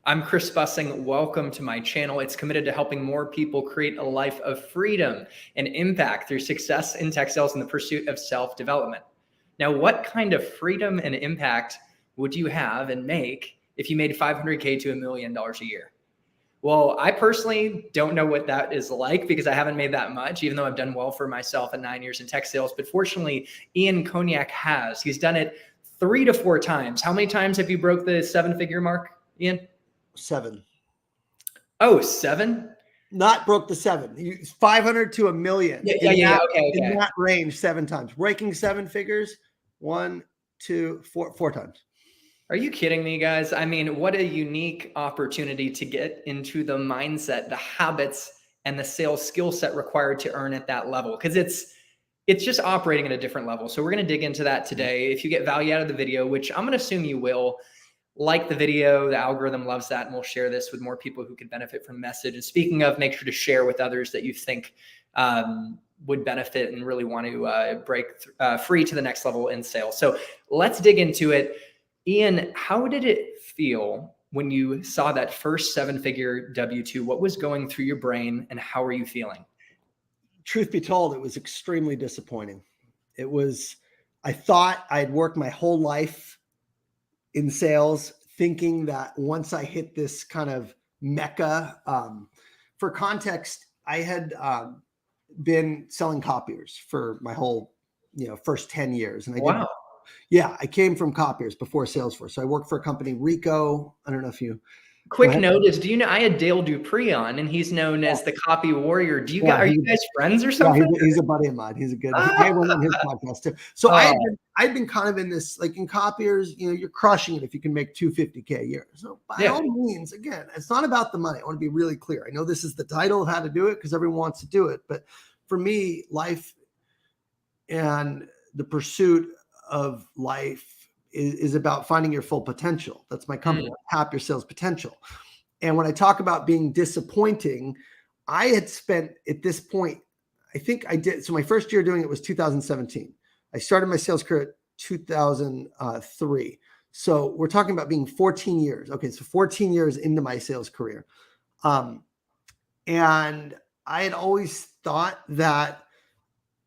I'm Chris Bussing. Welcome to my channel. It's committed to helping more people create a life of freedom and impact through success in tech sales and the pursuit of self-development. Now, what kind of freedom and impact would you have and make if you made $500K to $1 million a year? Well, I personally don't know what that is like because I haven't made that much, even though I've done well for myself at 9 years in tech sales. But fortunately, Koniak has. He's done it 3 to 4 times. How many times have you broke the 7-figure mark, Ian? 7. Oh, 7? Not broke the 7. 500 to $1 million. Yeah. Okay. In that range, 7 times. Breaking 7 figures, 1, 2, 4 times. Are you kidding me, guys? I mean, what a unique opportunity to get into the mindset, the habits, and the sales skill set required to earn at that level. Because it's just operating at a different level. So we're going to dig into that today. If you get value out of the video, which I'm going to assume you will, like the video, the algorithm loves that, and we'll share this with more people who could benefit from the message. And speaking of, make sure to share with others that you think would benefit and really want to break free to the next level in sales. So let's dig into it. Ian, how did it feel when you saw that first 7-figure W-2? What was going through your brain and how are you feeling? Truth be told, it was extremely disappointing. I thought I'd worked my whole life in sales thinking that once I hit this kind of mecca, for context, I had been selling copiers for my whole, first 10 years. And I came from copiers before Salesforce. So I worked for a company, Rico. I don't know if you. Quick notice, do you know I had Dale Dupree on, and he's known as the Copy Warrior. Are you guys friends or something? Yeah, he's a buddy of mine. He's a good. I went on his podcast too. So I'd been kind of in this, like in copiers, you're crushing it if you can make $250K a year. So by all means, again, it's not about the money. I want to be really clear. I know this is the title of how to do it because everyone wants to do it, but for me, life and the pursuit of life is about finding your full potential. That's my company, Tap Your Sales Potential. And when I talk about being disappointing, I had spent at this point, I think I did. So my first year doing it was 2017. I started my sales career at 2003. So we're talking about being 14 years. Okay. So 14 years into my sales career. And I had always thought that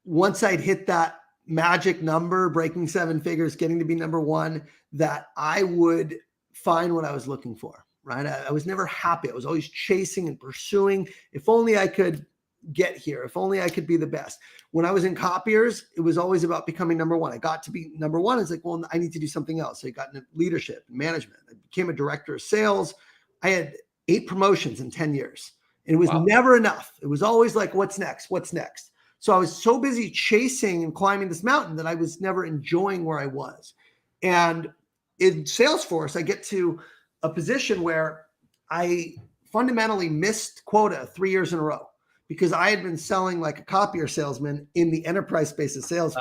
once I'd hit that magic number, breaking 7 figures, getting to be number 1, that I would find what I was looking for, right? I was never happy. I was always chasing and pursuing. If only I could get here. If only I could be the best. When I was in copiers, it was always about becoming number 1. I got to be number 1. It's like, well, I need to do something else. So I got into leadership and management. I became a director of sales. I had 8 promotions in 10 years. And it was never enough. It was always like, what's next? What's next? So I was so busy chasing and climbing this mountain that I was never enjoying where I was. And in Salesforce, I get to a position where I fundamentally missed quota 3 years in a row because I had been selling like a copier salesman in the enterprise space of sales.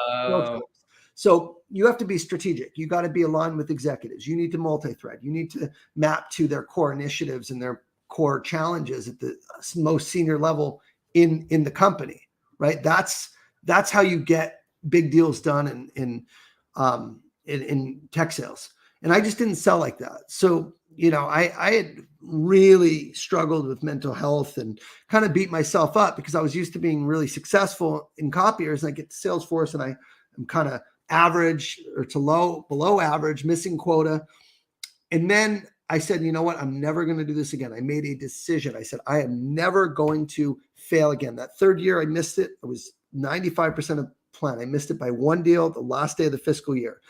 So you have to be strategic. You got to be aligned with executives. You need to multi-thread. You need to map to their core initiatives and their core challenges at the most senior level in the company. Right. That's how you get big deals done in tech sales. And I just didn't sell like that. So, I had really struggled with mental health and kind of beat myself up because I was used to being really successful in copiers. And I get to Salesforce and I'm kind of average or below average, missing quota. And then I said, you know what? I'm never going to do this again. I made a decision. I said, I am never going to fail again. That third year, I missed it. I was 95% of plan. I missed it by 1 deal, the last day of the fiscal year.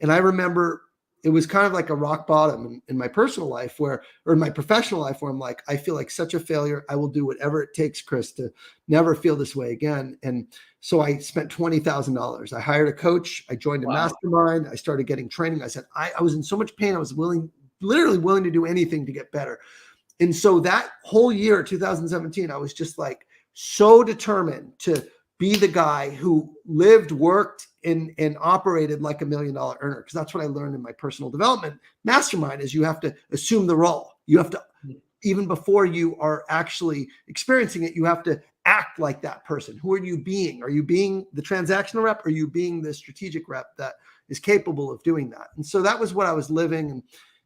And I remember it was kind of like a rock bottom in my personal life or in my professional life where I'm like, I feel like such a failure. I will do whatever it takes, Chris, to never feel this way again. And so I spent $20,000. I hired a coach. I joined a mastermind. I started getting training. I said, I was in so much pain. I was literally willing to do anything to get better. And so that whole year, 2017, I was just like so determined to be the guy who lived, worked, and operated like $1 million earner. Because that's what I learned in my personal development mastermind is you have to assume the role. You have to, even before you are actually experiencing it, you have to act like that person. Who are you being? Are you being the transactional rep? Or are you being the strategic rep that is capable of doing that? And so that was what I was living. And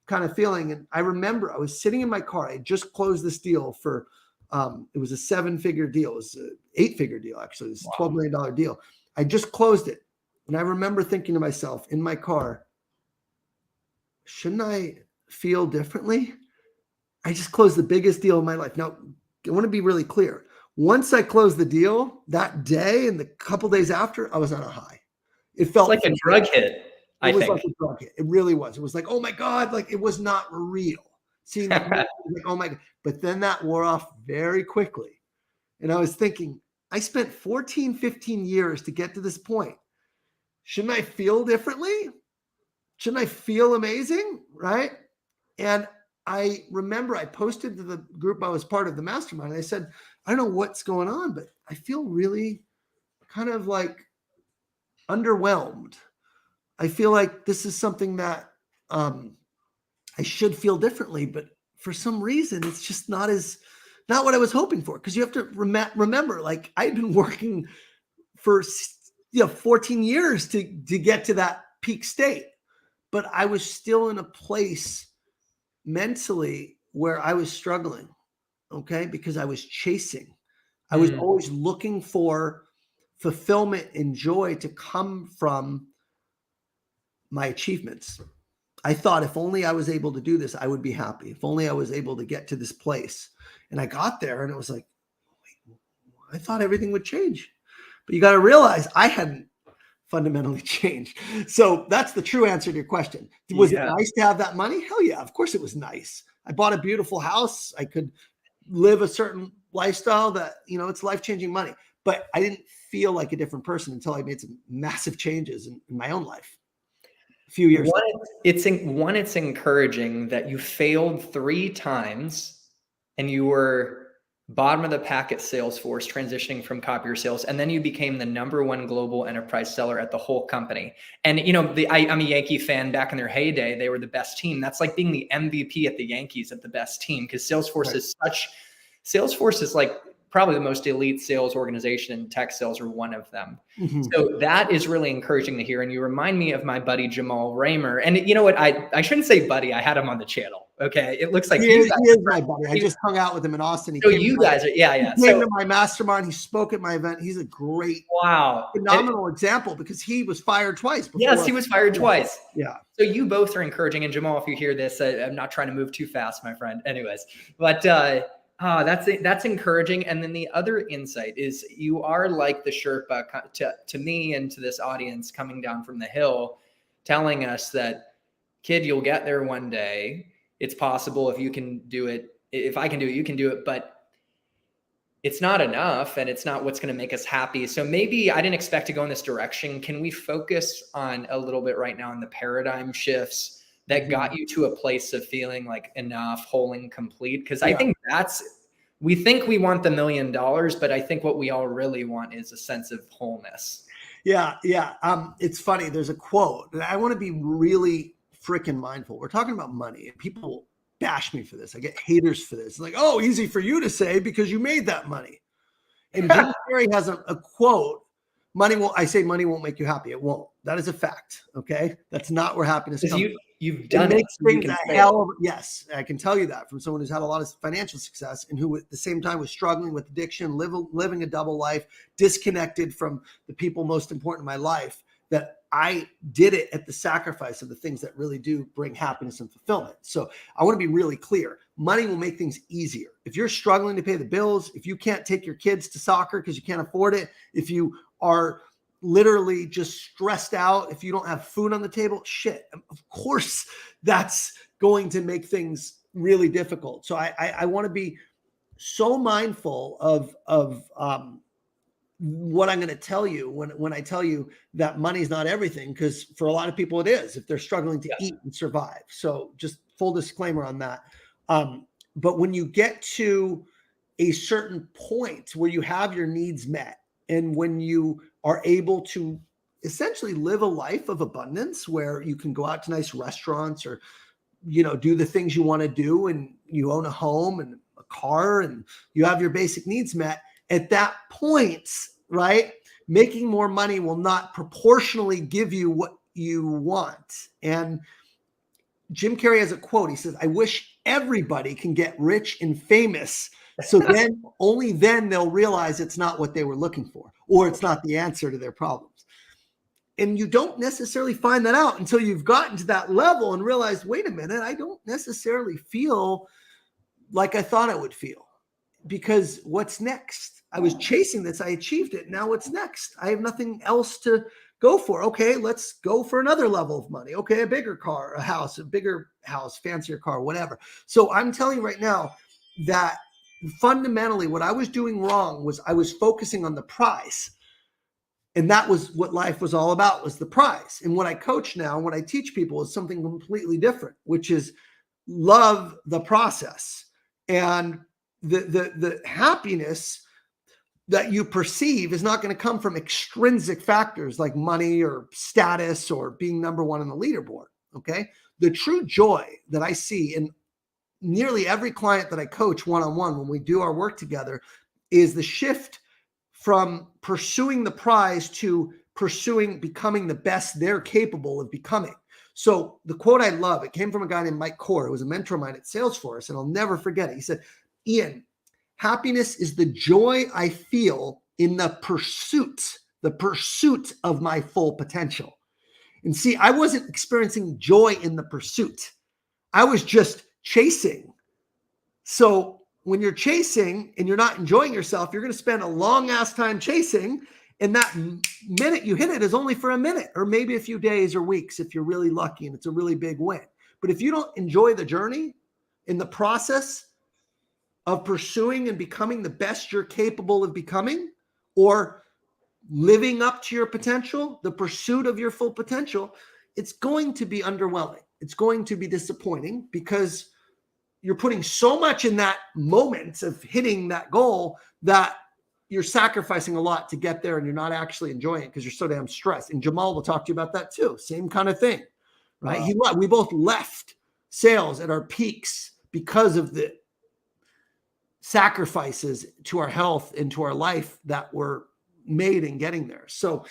kind of feeling. And I remember I was sitting in my car. I had just closed this deal for, it was a 7-figure deal. It was an 8-figure deal, actually. It was a $12 million deal. I just closed it. And I remember thinking to myself in my car, shouldn't I feel differently? I just closed the biggest deal of my life. Now, I want to be really clear. Once I closed the deal that day and the couple days after, I was on a high. It felt like a drug hit, I was think. like a drug hit. It really was. It was like, oh my God, like it was not real. Seeing that, like, oh my God. But then that wore off very quickly. And I was thinking, I spent 14, 15 years to get to this point. Shouldn't I feel differently? Shouldn't I feel amazing? Right? And I remember I posted to the group I was part of, the mastermind. And I said, I don't know what's going on, but I feel really kind of like underwhelmed. I feel like this is something that I should feel differently, but for some reason, it's just not what I was hoping for. Because you have to remember, like I'd been working for 14 years to get to that peak state, but I was still in a place mentally where I was struggling. Okay, because I was chasing. I was always looking for fulfillment and joy to come from my achievements. I thought if only I was able to do this, I would be happy. If only I was able to get to this place. And I got there and it was like, wait, I thought everything would change. But you got to realize I hadn't fundamentally changed. So that's the true answer to your question. Was it nice to have that money? Hell yeah, of course it was nice. I bought a beautiful house. I could live a certain lifestyle that, it's life-changing money. But I didn't feel like a different person until I made some massive changes in my own life. A few years ago. It's encouraging that you failed 3 times and you were bottom of the pack at Salesforce, transitioning from copier sales, and then you became the #1 global enterprise seller at the whole company. And I'm a Yankee fan. Back in their heyday, they were the best team. That's like being the MVP at the Yankees at the best team, because Salesforce is like probably the most elite sales organization, and tech sales are one of them. So that is really encouraging to hear. And you remind me of my buddy, Jamal Raymer. And you know what? I shouldn't say buddy. I had him on the channel. Okay. It looks like he is my buddy. I just hung out with him in Austin. He came to my mastermind. He spoke at my event. He's a great, phenomenal example, because he was fired twice. Yes, he was fired twice. Yeah. So you both are encouraging. And Jamal, if you hear this, I'm not trying to move too fast, my friend. Anyways, but that's encouraging. And then the other insight is you are like the Sherpa to me and to this audience coming down from the hill, telling us that, kid, you'll get there one day. It's possible. If you can do it, if I can do it, you can do it, but it's not enough, and it's not what's going to make us happy. So maybe I didn't expect to go in this direction. Can we focus on a little bit right now on the paradigm shifts that got you to a place of feeling like enough, whole and complete? Because I think we think we want the $1 million, but I think what we all really want is a sense of wholeness. Yeah. It's funny. There's a quote, and I want to be really freaking mindful. We're talking about money, and people bash me for this. I get haters for this. Like, oh, easy for you to say because you made that money. And Jim Carrey has a quote, money won't make you happy. It won't. That is a fact. Okay. That's not where happiness comes from. You've done it. Yes, I can tell you that from someone who's had a lot of financial success and who at the same time was struggling with addiction, living a double life, disconnected from the people most important in my life, that I did it at the sacrifice of the things that really do bring happiness and fulfillment. So I want to be really clear. Money will make things easier. If you're struggling to pay the bills, if you can't take your kids to soccer because you can't afford it, if you are literally just stressed out, if you don't have food on the table, of course that's going to make things really difficult. So I want to be so mindful of what I'm going to tell you when I tell you that money's not everything, because for a lot of people it is, if they're struggling to eat and survive. So just full disclaimer on that. But when you get to a certain point where you have your needs met, and when you are able to essentially live a life of abundance where you can go out to nice restaurants or, do the things you want to do, and you own a home and a car and you have your basic needs met, at that point, right, making more money will not proportionally give you what you want. And Jim Carrey has a quote. He says, I wish everybody can get rich and famous. So then only then they'll realize it's not what they were looking for, or it's not the answer to their problems. And you don't necessarily find that out until you've gotten to that level and realized, wait a minute, I don't necessarily feel like I thought I would feel, because what's next? I was chasing this. I achieved it. Now what's next? I have nothing else to go for. Okay, let's go for another level of money. Okay, a bigger car, a bigger house, fancier car, whatever. So I'm telling you right now that fundamentally what I was doing wrong was I was focusing on the prize. And that was what life was all about, was the prize. And what I coach now, and what I teach people is something completely different, which is love the process. And the happiness that you perceive is not going to come from extrinsic factors like money or status or being number one on the leaderboard. Okay. The true joy that I see in nearly every client that I coach one-on-one when we do our work together is the shift from pursuing the prize to pursuing becoming the best they're capable of becoming. So the quote I love, it came from a guy named Mike Core, who was a mentor of mine at Salesforce, and I'll never forget it. He said, Ian, happiness is the joy I feel in the pursuit of my full potential. And see, I wasn't experiencing joy in the pursuit. I was just chasing. So when you're chasing and you're not enjoying yourself, you're going to spend a long ass time chasing. And that minute you hit it is only for a minute or maybe a few days or weeks if you're really lucky and it's a really big win. But if you don't enjoy the journey in the process of pursuing and becoming the best you're capable of becoming, or living up to your potential, the pursuit of your full potential, it's going to be underwhelming. It's going to be disappointing because you're putting so much in that moment of hitting that goal that you're sacrificing a lot to get there and you're not actually enjoying it because you're so damn stressed. And Jamal will talk to you about that too. Same kind of thing, right? Wow. We both left sales at our peaks because of the sacrifices to our health and to our life that were made in getting there. So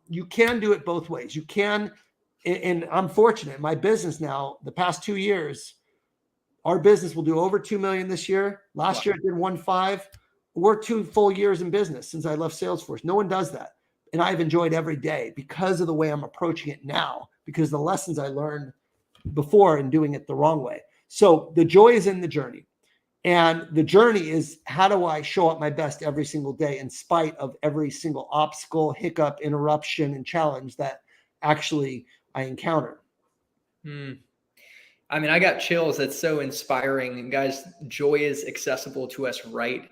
you can do it both ways. You can, and I'm fortunate. My business now, the past 2 years, our business will do over 2 million this year. Last year it did 1.5. We're 2 full years in business since I left Salesforce. No one does that. And I've enjoyed every day because of the way I'm approaching it now, because the lessons I learned before and doing it the wrong way. So the joy is in the journey. And the journey is, how do I show up my best every single day in spite of every single obstacle, hiccup, interruption, and challenge that actually I encounter? I mean, I got chills. That's so inspiring. And guys, joy is accessible to us right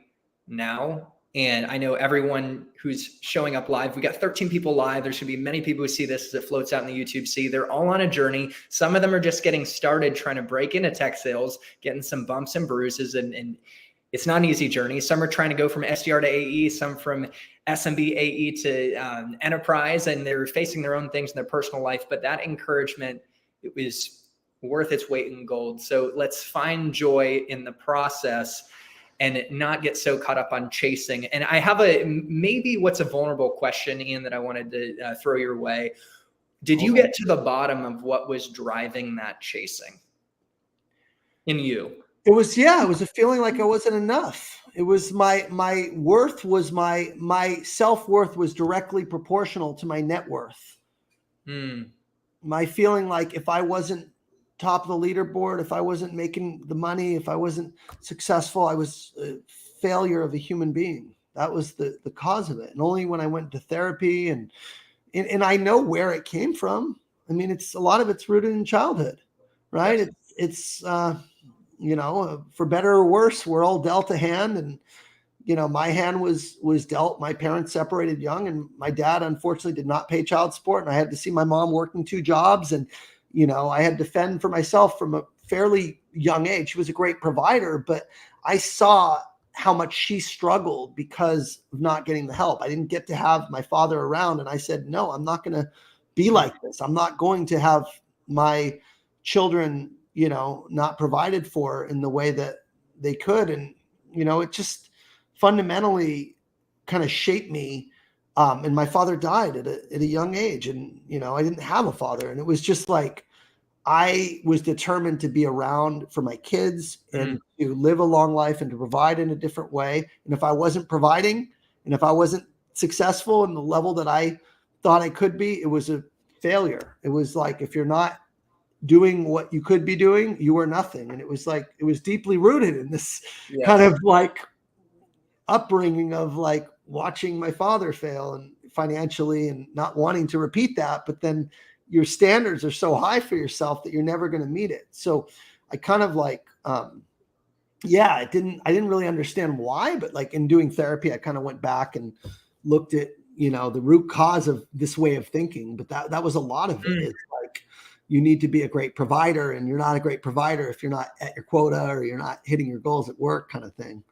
now. And I know everyone who's showing up live, we got 13 people live. There should be many people who see this as it floats out in the YouTube feed. They're all on a journey. Some of them are just getting started trying to break into tech sales, getting some bumps and bruises. And it's not an easy journey. Some are trying to go from SDR to AE, some from SMB AE to enterprise, and they're facing their own things in their personal life. But that encouragement, it was worth its weight in gold. So let's find joy in the process and not get so caught up on chasing. And I have maybe what's a vulnerable question, Ian, that I wanted to throw your way. Did you get to the bottom of what was driving that chasing in you? It was a feeling like I wasn't enough. It was my worth was my self-worth was directly proportional to my net worth. My feeling like if I wasn't top of the leaderboard, if I wasn't making the money, if I wasn't successful, I was a failure of a human being. That was the cause of it. And only when I went to therapy and I know where it came from. I mean, a lot of it's rooted in childhood, right? It's for better or worse, we're all dealt a hand, and my hand was dealt. My parents separated young, and my dad unfortunately did not pay child support, and I had to see my mom working 2 jobs, and I had to fend for myself from a fairly young age. She was a great provider, but I saw how much she struggled because of not getting the help. I didn't get to have my father around, and I said, no, I'm not going to be like this. I'm not going to have my children, not provided for in the way that they could. And, it just fundamentally kind of shaped me. And my father died at a young age, and, I didn't have a father, and it was just like, I was determined to be around for my kids Mm. and to live a long life and to provide in a different way. And if I wasn't providing and if I wasn't successful in the level that I thought I could be, it was a failure. It was like, if you're not doing what you could be doing, you are nothing. And it was like, it was deeply rooted in this kind Yes. of like upbringing of like watching my father fail and financially and not wanting to repeat that. But then your standards are so high for yourself that you're never going to meet it. So I kind of like, yeah, I didn't really understand why, but like in doing therapy, I kind of went back and looked at, the root cause of this way of thinking. But that was a lot of it. Mm. It's like, you need to be a great provider, and you're not a great provider if you're not at your quota or you're not hitting your goals at work, kind of thing.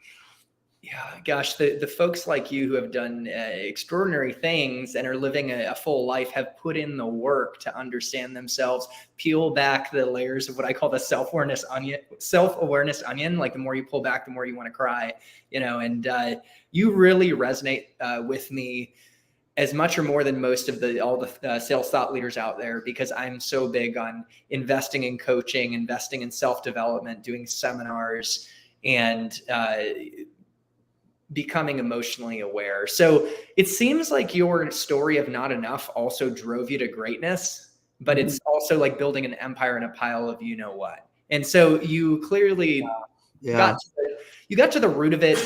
Yeah, gosh, the folks like you who have done extraordinary things and are living a full life have put in the work to understand themselves, peel back the layers of what I call the self-awareness onion. Like the more you pull back, the more you want to cry, and you really resonate with me as much or more than most of all the sales thought leaders out there, because I'm so big on investing in coaching, investing in self-development, doing seminars, and becoming emotionally aware. So it seems like your story of not enough also drove you to greatness, but Mhm. it's also like building an empire in a pile of what. And so you clearly Yeah. you got to the root of it.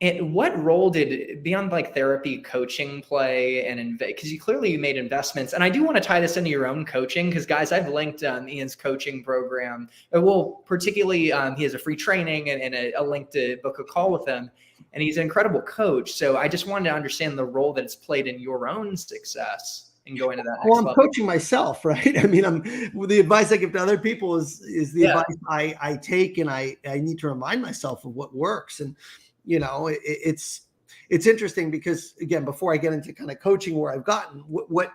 And what role did, beyond like therapy, coaching play? And because you made investments, and I do want to tie this into your own coaching, because guys, I've linked Ian's coaching program. Well, particularly he has a free training and a link to book a call with him, and he's an incredible coach. So I just wanted to understand the role that it's played in your own success and going to that Well, next I'm level. coaching myself, right? I mean, the advice I give to other people is the Yeah. advice I take, and I need to remind myself of what works. And it's interesting because, again, before I get into kind of coaching where I've gotten, what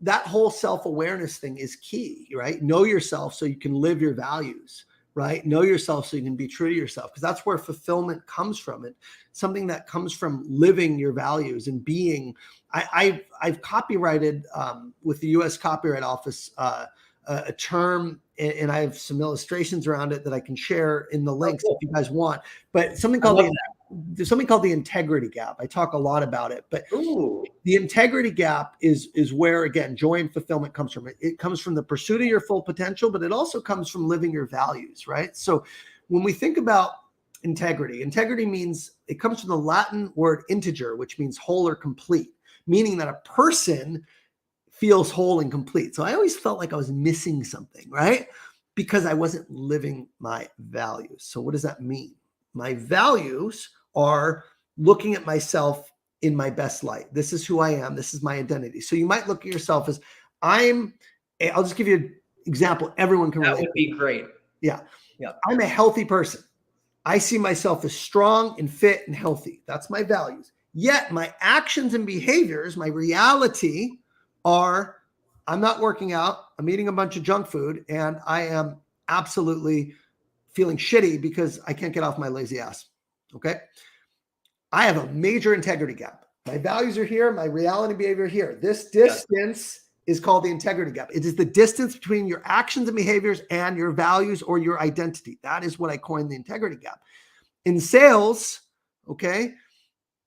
that whole self-awareness thing is key, right? Know yourself so you can live your values, right? Know yourself so you can be true to yourself, because that's where fulfillment comes from. It something that comes from living your values and being. I've copyrighted with the U.S. Copyright Office a term, and I have some illustrations around it that I can share in the links if you guys want. But there's something called the integrity gap. I talk a lot about it, but Ooh. the integrity gap is where, again, joy and fulfillment comes from. It comes from the pursuit of your full potential, but it also comes from living your values, right? So when we think about integrity means, it comes from the Latin word integer, which means whole or complete, meaning that a person feels whole and complete. So I always felt like I was missing something, right? Because I wasn't living my values. So what does that mean? My values are looking at myself in my best light. This is who I am. This is my identity. So you might look at yourself as I'll just give you an example everyone can relate. That would be great. Yeah. Yeah. I'm a healthy person. I see myself as strong and fit and healthy. That's my values. Yet my actions and behaviors, my reality are, I'm not working out, I'm eating a bunch of junk food, and I am absolutely feeling shitty because I can't get off my lazy ass. Okay. I have a major integrity gap. My values are here, my reality and behavior are here. This distance is called the integrity gap. It is the distance between your actions and behaviors and your values or your identity. That is what I coined the integrity gap. In sales, okay,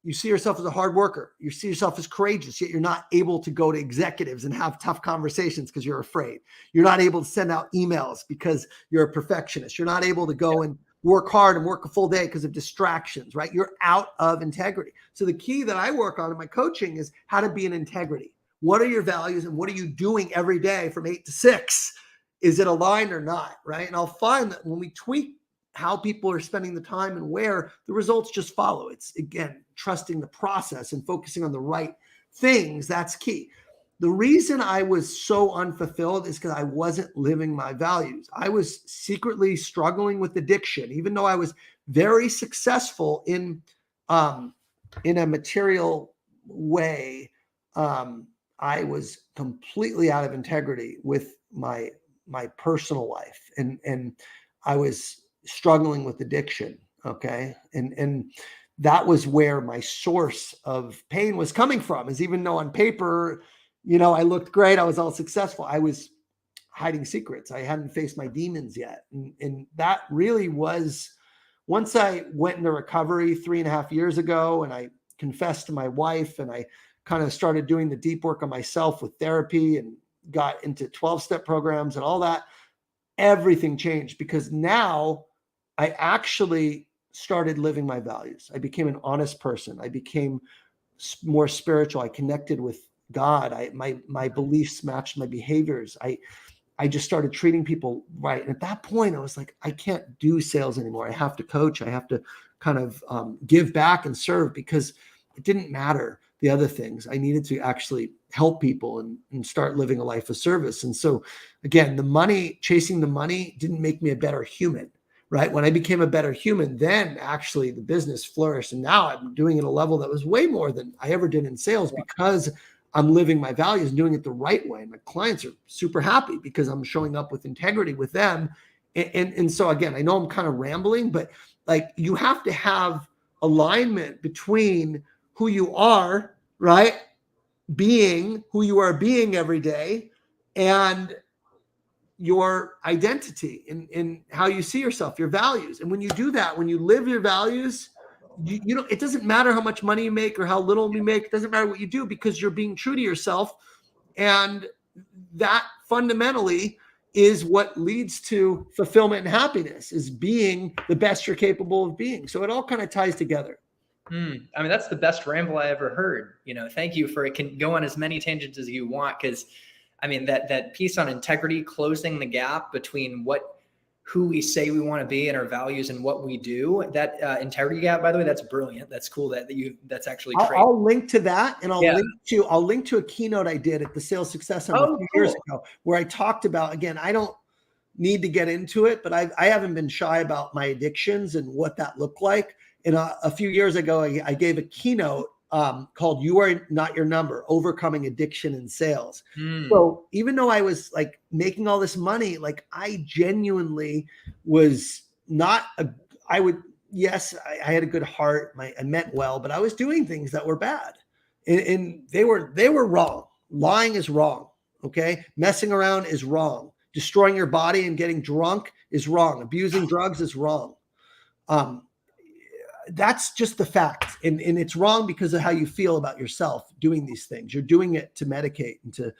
you see yourself as a hard worker. You see yourself as courageous, yet you're not able to go to executives and have tough conversations because you're afraid. You're not able to send out emails because you're a perfectionist. You're not able to go and work hard and work a full day because of distractions, right? You're out of integrity. So the key that I work on in my coaching is how to be in integrity. What are your values and what are you doing every day from 8 to 6? Is it aligned or not, right? And I'll find that when we tweak how people are spending the time and where, the results just follow. It's, again, trusting the process and focusing on the right things. That's key. The reason I was so unfulfilled is because I wasn't living my values. I was secretly struggling with addiction, even though I was very successful in a material way. I was completely out of integrity with my personal life, and I was struggling with addiction. Okay. And that was where my source of pain was coming from, is even though on paper, I looked great, I was all successful, I was hiding secrets. I hadn't faced my demons yet. And that really was, once I went into recovery 3.5 years ago, and I confessed to my wife, and I kind of started doing the deep work on myself with therapy and got into 12-step programs and all that, everything changed, because now I actually started living my values. I became an honest person. I became more spiritual. I connected with God. My beliefs matched my behaviors. I just started treating people right. And at that point, I was like, I can't do sales anymore. I have to coach. I have to kind of give back and serve, because it didn't matter the other things. I needed to actually help people and start living a life of service. And so again, chasing the money didn't make me a better human, right? When I became a better human, then actually the business flourished. And now I'm doing it at a level that was way more than I ever did in sales, because I'm living my values and doing it the right way. My clients are super happy because I'm showing up with integrity with them. And so again, I know I'm kind of rambling, but like, you have to have alignment between who you are, right? Being who you are being every day, and your identity and how you see yourself, your values. And when you do that, when you live your values, you know, it doesn't matter how much money you make or how little you make. It doesn't matter what you do, because you're being true to yourself. And that fundamentally is what leads to fulfillment and happiness, is being the best you're capable of being. So it all kind of ties together. I mean, that's the best ramble I ever heard. Thank you for it. Can go on as many tangents as you want, because I mean, that piece on integrity, closing the gap between who we say we want to be and our values and what we do, that integrity gap, by the way, that's brilliant. That's cool that's actually trade. I'll link to that, and I'll link to a keynote I did at the Sales Success Summit a few years ago, where I talked about, again, I don't need to get into it, but I haven't been shy about my addictions and what that looked like. And a few years ago, I gave a keynote called "You Are Not Your Number: Overcoming Addiction in Sales." So even though I was like making all this money, like I genuinely was not yes, I had a good heart. I meant well, but I was doing things that were bad, and they were wrong. Lying is wrong. Okay. Messing around is wrong. Destroying your body and getting drunk is wrong. Abusing drugs is wrong. That's just the fact. And it's wrong because of how you feel about yourself doing these things. You're doing it to medicate and to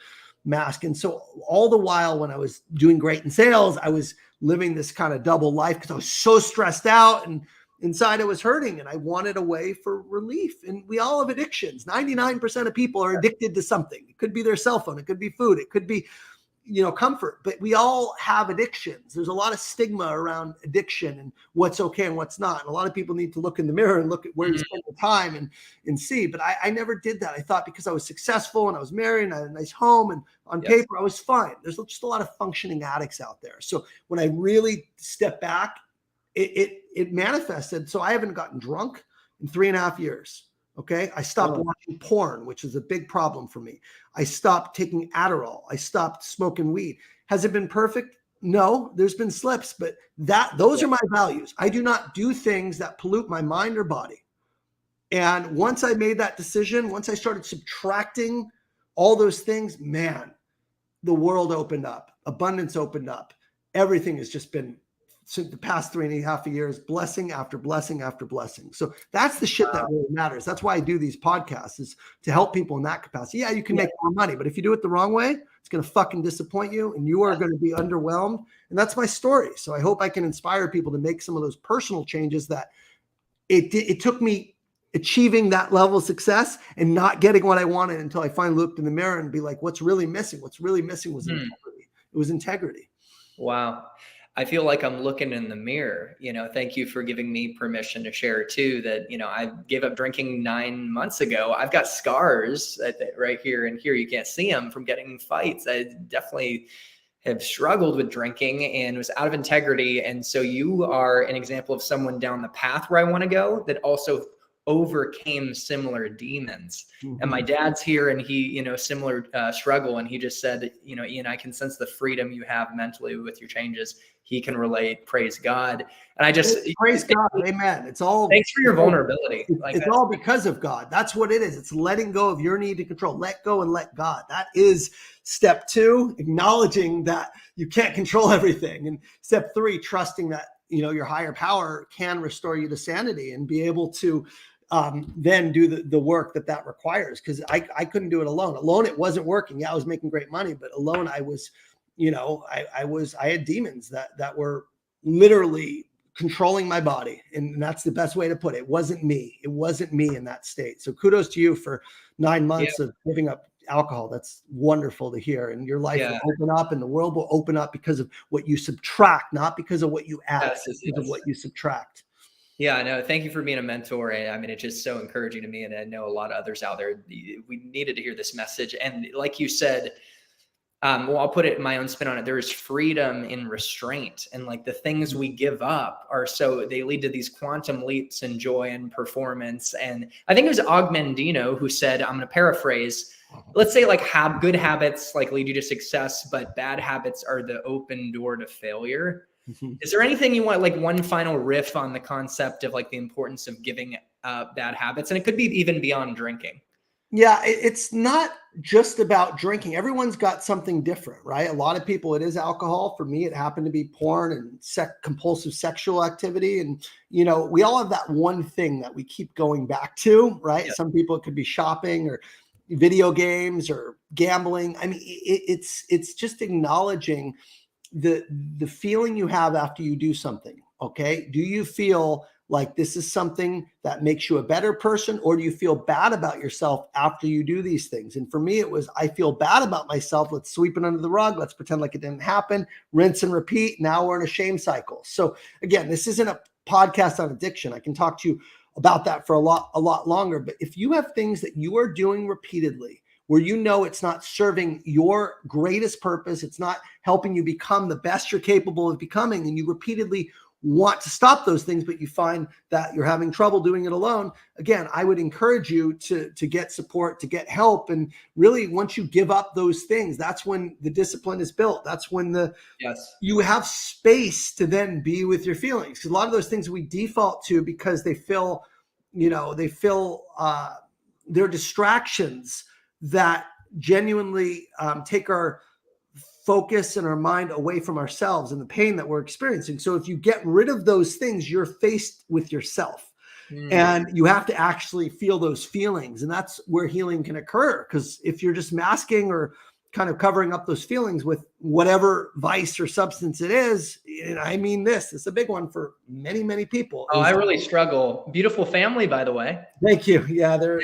mask. And so all the while, when I was doing great in sales, I was living this kind of double life, because I was so stressed out, and inside I was hurting, and I wanted a way for relief. And we all have addictions. 99% of people are addicted to something. It could be their cell phone. It could be food. It could be, comfort, but we all have addictions. There's a lot of stigma around addiction and what's okay and what's not. And a lot of people need to look in the mirror and look at where you spend your time and see. But I never did that. I thought because I was successful and I was married and I had a nice home and on paper, I was fine. There's just a lot of functioning addicts out there. So when I really stepped back, it manifested. So I haven't gotten drunk in 3.5 years. Okay. I stopped watching porn, which is a big problem for me. I stopped taking Adderall. I stopped smoking weed. Has it been perfect? No, there's been slips, but those are my values. I do not do things that pollute my mind or body. And once I made that decision, once I started subtracting all those things, man, the world opened up, abundance opened up. Everything has just been, so the past 3.5 years, blessing after blessing after blessing. So that's the shit that really matters. That's why I do these podcasts, is to help people in that capacity. Yeah, you can make more money, but if you do it the wrong way, it's going to fucking disappoint you, and you are going to be underwhelmed. And that's my story. So I hope I can inspire people to make some of those personal changes that it took me achieving that level of success and not getting what I wanted until I finally looked in the mirror and be like, what's really missing? What's really missing was integrity. It was integrity. Wow. I feel like I'm looking in the mirror. Thank you for giving me permission to share too, that, I gave up drinking 9 months ago. I've got scars right here and here. You can't see them from getting in fights. I definitely have struggled with drinking and was out of integrity. And so you are an example of someone down the path where I want to go, that also overcame similar demons. And my Mhm. dad's here, and he, similar struggle. And he just said, Ian, I can sense the freedom you have mentally with your changes. He can relate. Praise God. And I just Praise God. Amen. Thanks for your vulnerability. It's all because of God. That's what it is. It's letting go of your need to control. Let go and let God. That is step 2, acknowledging that you can't control everything. And step 3, trusting that, your higher power can restore you to sanity and be able to then do the work that requires. Because I couldn't do it alone. Alone, it wasn't working. Yeah, I was making great money, but alone, I was, I had demons that were literally controlling my body. And that's the best way to put it. It wasn't me. It wasn't me in that state. So kudos to you for 9 months of giving up alcohol. That's wonderful to hear. And your life will open up, and the world will open up because of what you subtract, not because of what you add, because of what you subtract. Yeah, no, thank you for being a mentor. And I mean, it's just so encouraging to me. And I know a lot of others out there, we needed to hear this message. And like you said, well, I'll put it my own spin on it. There's freedom in restraint, and like the things we give up they lead to these quantum leaps in joy and performance. And I think it was Ogmendino who said, I'm going to paraphrase, let's say like good habits like lead you to success, but bad habits are the open door to failure. Mm-hmm. Is there anything you want, like one final riff on the concept of like the importance of giving bad habits? And it could be even beyond drinking. Yeah, it's not just about drinking. Everyone's got something different, right? A lot of people, it is alcohol. For me, it happened to be porn and compulsive sexual activity. And, we all have that one thing that we keep going back to, right? Yeah. Some people, it could be shopping or video games or gambling. I mean, it's just acknowledging the feeling you have after you do something. Okay. Do you feel like this is something that makes you a better person, or do you feel bad about yourself after you do these things? And for me, it was, I feel bad about myself. Let's sweep it under the rug. Let's pretend like it didn't happen. Rinse and repeat. Now we're in a shame cycle. So again, this isn't a podcast on addiction. I can talk to you about that for a lot longer. But if you have things that you are doing repeatedly, where it's not serving your greatest purpose, it's not helping you become the best you're capable of becoming, and you repeatedly want to stop those things, but you find that you're having trouble doing it alone, again, I would encourage you to get support, to get help. And really, once you give up those things, that's when the discipline is built. That's when you have space to then be with your feelings. Because a lot of those things we default to because they feel they're distractions that genuinely take our focus and our mind away from ourselves and the pain that we're experiencing. So if you get rid of those things, you're faced with yourself. And you have to actually feel those feelings. And that's where healing can occur. Because if you're just masking or kind of covering up those feelings with whatever vice or substance it is, and I mean, this is a big one for many, many people. Oh, I really struggle. Beautiful family, by the way. Thank you. Yeah, they're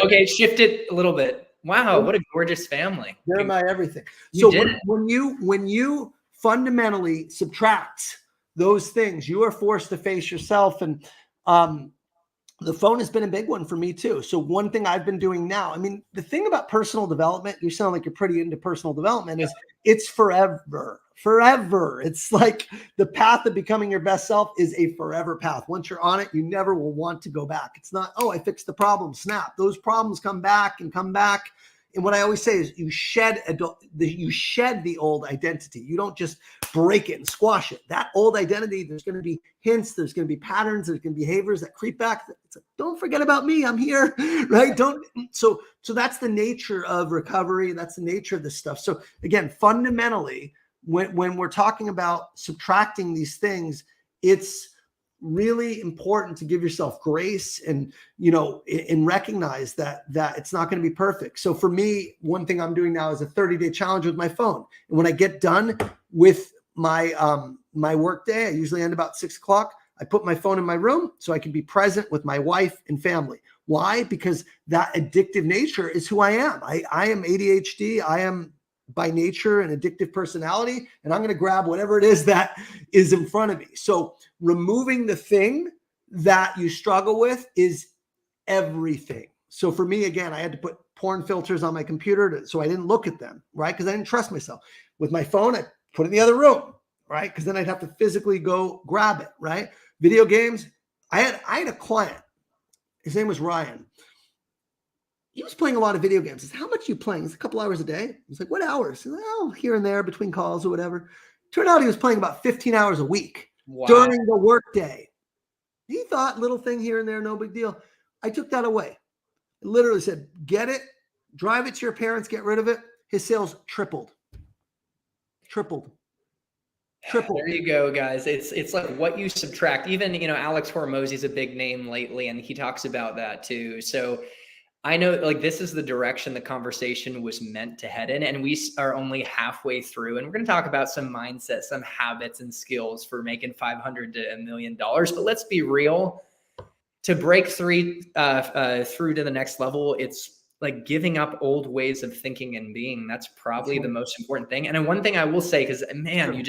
okay. Shift it a little bit. Wow, what a gorgeous family. They're my everything. So when you fundamentally subtract those things, you are forced to face yourself. And the phone has been a big one for me too. So one thing I've been doing now, I mean, the thing about personal development, you sound like you're pretty into personal development, is it's forever. It's like the path of becoming your best self is a forever path. Once you're on it, you never will want to go back. It's not, oh, I fixed the problem, snap. Those problems come back and come back. And what I always say is you shed the old identity. You don't just break it and squash it. That old identity, there's going to be hints, there's going to be patterns, there's going to be behaviors that creep back. It's like, don't forget about me, I'm here, right? So that's the nature of recovery. That's the nature of this stuff. So again, fundamentally, when we're talking about subtracting these things, it's really important to give yourself grace and recognize that it's not going to be perfect. So for me, one thing I'm doing now is a 30-day challenge with my phone. And when I get done with my work day, I usually end about 6:00. I put my phone in my room so I can be present with my wife and family. Why? Because that addictive nature is who I am. I am ADHD. I am by nature an addictive personality, and I'm going to grab whatever it is that is in front of me. So removing the thing that you struggle with is everything. So for me, again, I had to put porn filters on my computer so I didn't look at them, right? Because I didn't trust myself. With my phone, I put it in the other room, right? Because then I'd have to physically go grab it, right? Video games, I had a client. His name was Ryan. He was playing a lot of video games. I said, how much are you playing? It's a couple hours a day. He's like, what hours? He's like, oh, here and there between calls or whatever. Turned out he was playing about 15 hours a week during the workday. He thought little thing here and there, no big deal. I took that away. I literally said, get it, drive it to your parents, get rid of it. His sales tripled. There you go, guys. It's like what you subtract. Even, Alex Hormozy's a big name lately, and he talks about that too. So I know, like, this is the direction the conversation was meant to head in, and we are only halfway through. And we're going to talk about some mindset, some habits and skills for making $500 to $1 million. But let's be real. To break through to the next level, it's like giving up old ways of thinking and being. That's probably the most important thing. And then one thing I will say, because man,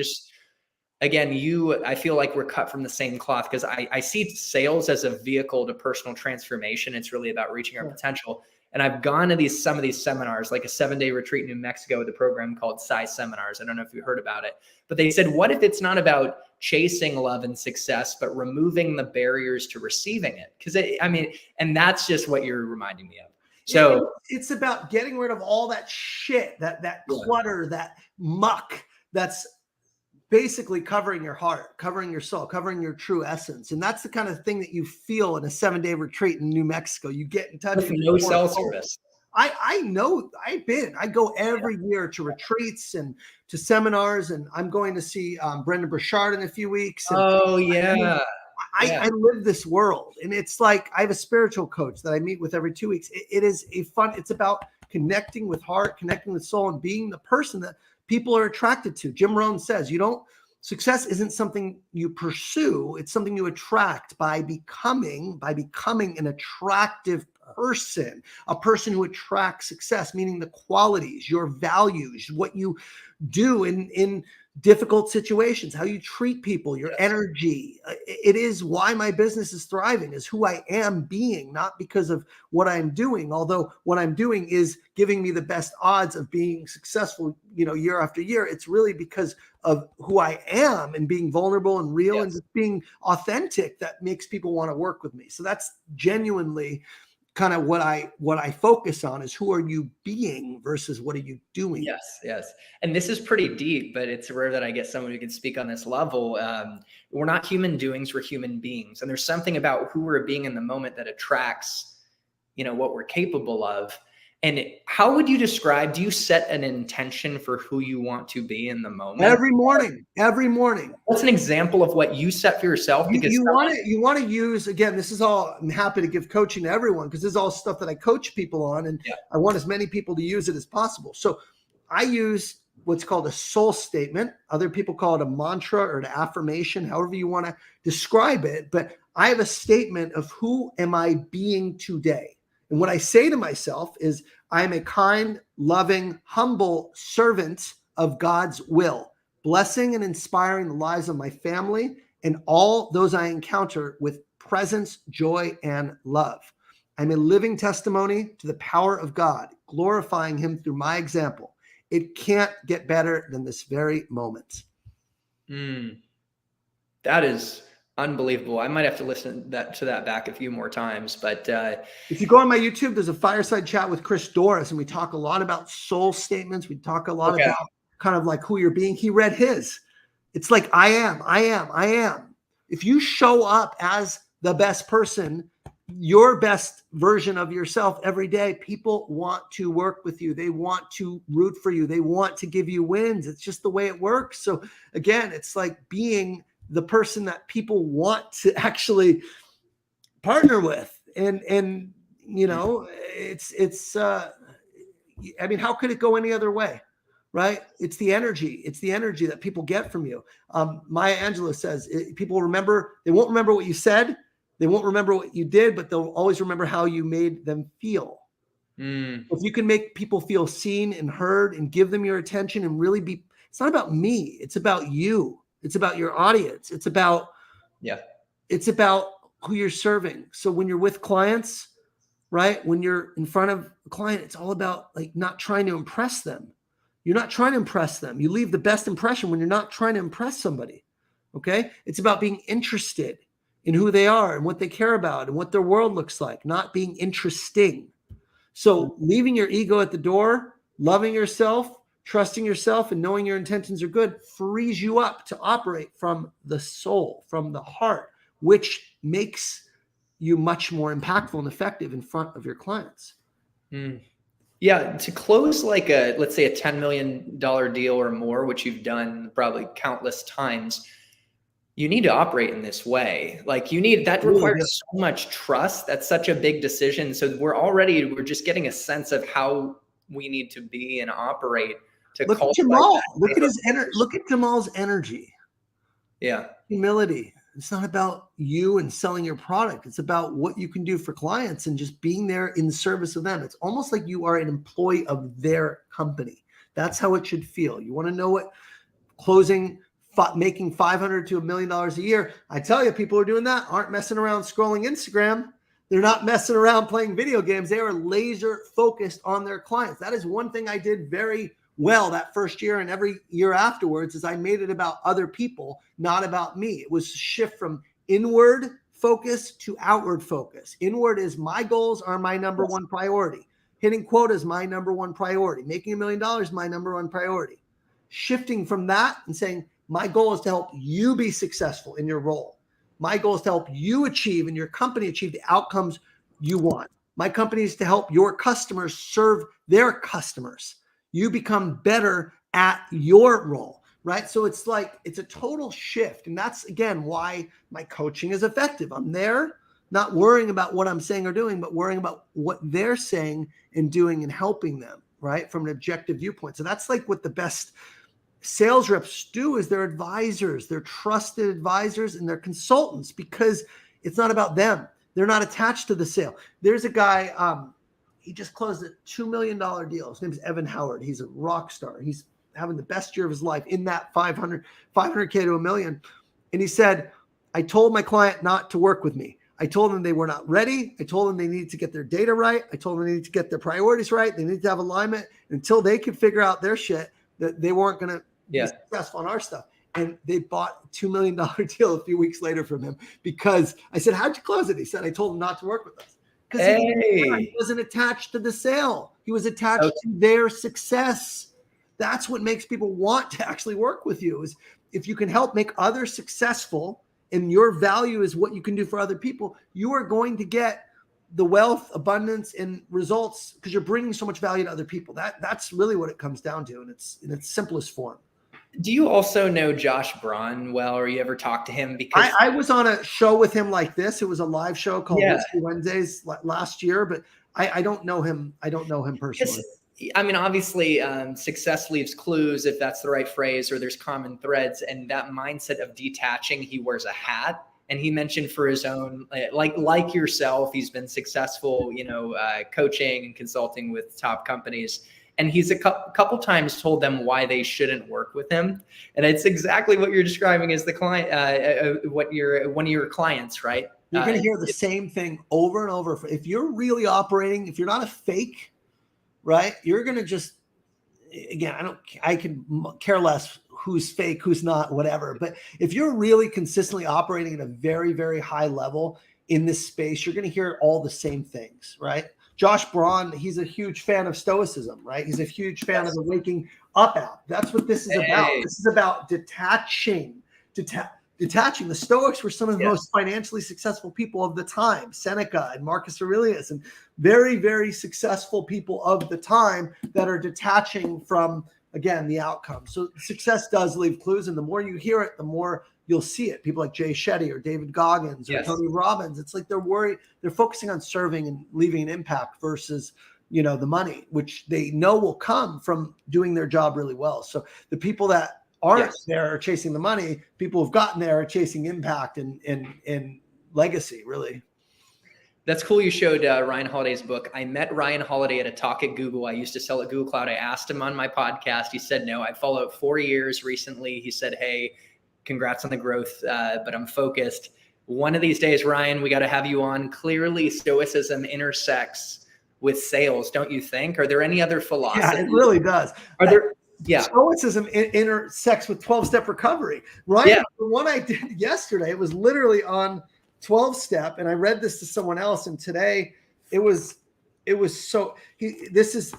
I feel like we're cut from the same cloth, because I see sales as a vehicle to personal transformation. It's really about reaching our potential. And I've gone to some of these seminars, like a 7-day retreat in New Mexico with a program called Size Seminars. I don't know if you heard about it, but they said, what if it's not about chasing love and success, but removing the barriers to receiving it? Because and that's just what you're reminding me of. So it's about getting rid of all that shit, that clutter, that muck that's basically covering your heart, covering your soul, covering your true essence. And that's the kind of thing that you feel in a 7-day retreat in New Mexico. You get in touch with no cell service. I know, I go every year to retreats and to seminars, and I'm going to see Brendan Burchard in a few weeks. And I live this world, and it's like, I have a spiritual coach that I meet with every 2 weeks. It is it's about connecting with heart, connecting with soul, and being the person that people are attracted to. Jim Rohn says, success isn't something you pursue. It's something you attract by becoming an attractive person, a person who attracts success, meaning the qualities, your values, what you do in difficult situations, how you treat people, your energy. It is why my business is thriving, is who I am being, not because of what I'm doing. Although what I'm doing is giving me the best odds of being successful, year after year. It's really because of who I am and being vulnerable and real and just being authentic that makes people want to work with me. So that's genuinely kind of what I focus on, is who are you being versus what are you doing? Yes. And this is pretty deep, but it's rare that I get someone who can speak on this level. We're not human doings, we're human beings. And there's something about who we're being in the moment that attracts, what we're capable of. And how would you describe, do you set an intention for who you want to be in the moment? Every morning. What's an example of what you set for yourself? Because you want to use, again, this is all, I'm happy to give coaching to everyone, because this is all stuff that I coach people on, and I want as many people to use it as possible. So I use what's called a soul statement. Other people call it a mantra or an affirmation, however you want to describe it. But I have a statement of who am I being today? And what I say to myself is, I am a kind, loving, humble servant of God's will, blessing and inspiring the lives of my family and all those I encounter with presence, joy, and love. I'm a living testimony to the power of God, glorifying him through my example. It can't get better than this very moment. That is unbelievable. I might have to listen to that back a few more times, but if you go on my YouTube, there's a fireside chat with Chris Doris, and we talk a lot about soul statements. We talk a lot about kind of like who you're being. He read his. It's like, I am. If you show up as the best person, your best version of yourself every day, people want to work with you. They want to root for you. They want to give you wins. It's just the way it works. So again, it's like being the person that people want to actually partner with. And how could it go any other way? Right? It's the energy that people get from you. Maya Angelou says, people they won't remember what you said. They won't remember what you did, but they'll always remember how you made them feel. If you can make people feel seen and heard and give them your attention and really it's not about me. It's about you. It's about your audience. It's about who you're serving. So when you're with clients, right? When you're in front of a client, it's all about like not trying to impress them. You're not trying to impress them. You leave the best impression when you're not trying to impress somebody. Okay. It's about being interested in who they are and what they care about and what their world looks like, not being interesting. So leaving your ego at the door, loving yourself, trusting yourself, and knowing your intentions are good frees you up to operate from the soul, from the heart, which makes you much more impactful and effective in front of your clients. Yeah, to close like let's say a $10 million deal or more, which you've done probably countless times, you need to operate in this way. Like that requires so much trust. That's such a big decision. So we're just getting a sense of how we need to be and operate to look at Jamal. Look at Jamal's energy. Yeah. Humility. It's not about you and selling your product. It's about what you can do for clients and just being there in service of them. It's almost like you are an employee of their company. That's how it should feel. You want to know what making $500 to $1 million a year. I tell you, people who are doing that aren't messing around scrolling Instagram. They're not messing around playing video games. They are laser focused on their clients. That is one thing I did very well that first year, and every year afterwards is I made it about other people, not about me. It was a shift from inward focus to outward focus. Inward is my goals are my number one priority. Hitting quota is my number one priority. Making $1 million is my number one priority. Shifting from that and saying, my goal is to help you be successful in your role. My goal is to help you achieve and your company achieve the outcomes you want. My company is to help your customers serve their customers. You become better at your role, right? So it's a total shift. And that's, again, why my coaching is effective. I'm there not worrying about what I'm saying or doing, but worrying about what they're saying and doing and helping them, right? From an objective viewpoint. So that's like what the best sales reps do is they're advisors, they're trusted advisors, and they're consultants because it's not about them. They're not attached to the sale. There's a guy, he just closed a $2 million deal. His name is Evan Howard. He's a rock star. He's having the best year of his life in that 500K to $1 million. And he said, I told my client not to work with me. I told them they were not ready. I told them they needed to get their data right. I told them they needed to get their priorities right. They needed to have alignment. Until they could figure out their shit, that they weren't going to be successful on our stuff. And they bought a $2 million deal a few weeks later from him because I said, how'd you close it? He said, I told him not to work with us. Because he wasn't attached to the sale. He was attached to their success. That's what makes people want to actually work with you is if you can help make others successful and your value is what you can do for other people, you are going to get the wealth, abundance, and results because you're bringing so much value to other people. That's really what it comes down to in its simplest form. Do you also know Josh Braun well, or you ever talked to him? Because I was on a show with him like this. It was a live show called Whiskey Wednesdays last year, but I don't know him. I don't know him personally. I mean, obviously, success leaves clues, if that's the right phrase, or there's common threads. And that mindset of detaching, he wears a hat. And he mentioned for his own, like yourself, he's been successful, coaching and consulting with top companies. And he's a couple times told them why they shouldn't work with him. And it's exactly what you're describing as the client, one of your clients, right? You're going to hear the same thing over and over. If you're really operating, if you're not a fake, right, you're going to just, again, I can care less who's fake, who's not, whatever. But if you're really consistently operating at a very, very high level in this space, you're going to hear all the same things, right? Josh Braun, he's a huge fan of Stoicism, right? He's a huge fan of the Waking Up app. That's what this is about. This is about detaching. Detaching. The Stoics were some of the most financially successful people of the time. Seneca and Marcus Aurelius and very, very successful people of the time that are detaching from, again, the outcome. So success does leave clues, and the more you hear it, the more you'll see it. People like Jay Shetty or David Goggins or Tony Robbins. It's like they're worried. They're focusing on serving and leaving an impact versus, the money, which they know will come from doing their job really well. So the people that aren't there are chasing the money. People who've gotten there are chasing impact and legacy, really. That's cool. You showed Ryan Holiday's book. I met Ryan Holiday at a talk at Google. I used to sell at Google Cloud. I asked him on my podcast. He said, no. I followed 4 years recently. He said, hey, congrats on the growth, but I'm focused. One of these days, Ryan, we got to have you on. Clearly, Stoicism intersects with sales, don't you think? Are there any other philosophies? Yeah, it really does. Are there? Yeah. Stoicism intersects with 12-step recovery, right? Yeah. The one I did yesterday, it was literally on 12 step. And I read this to someone else, and today it was so, this is,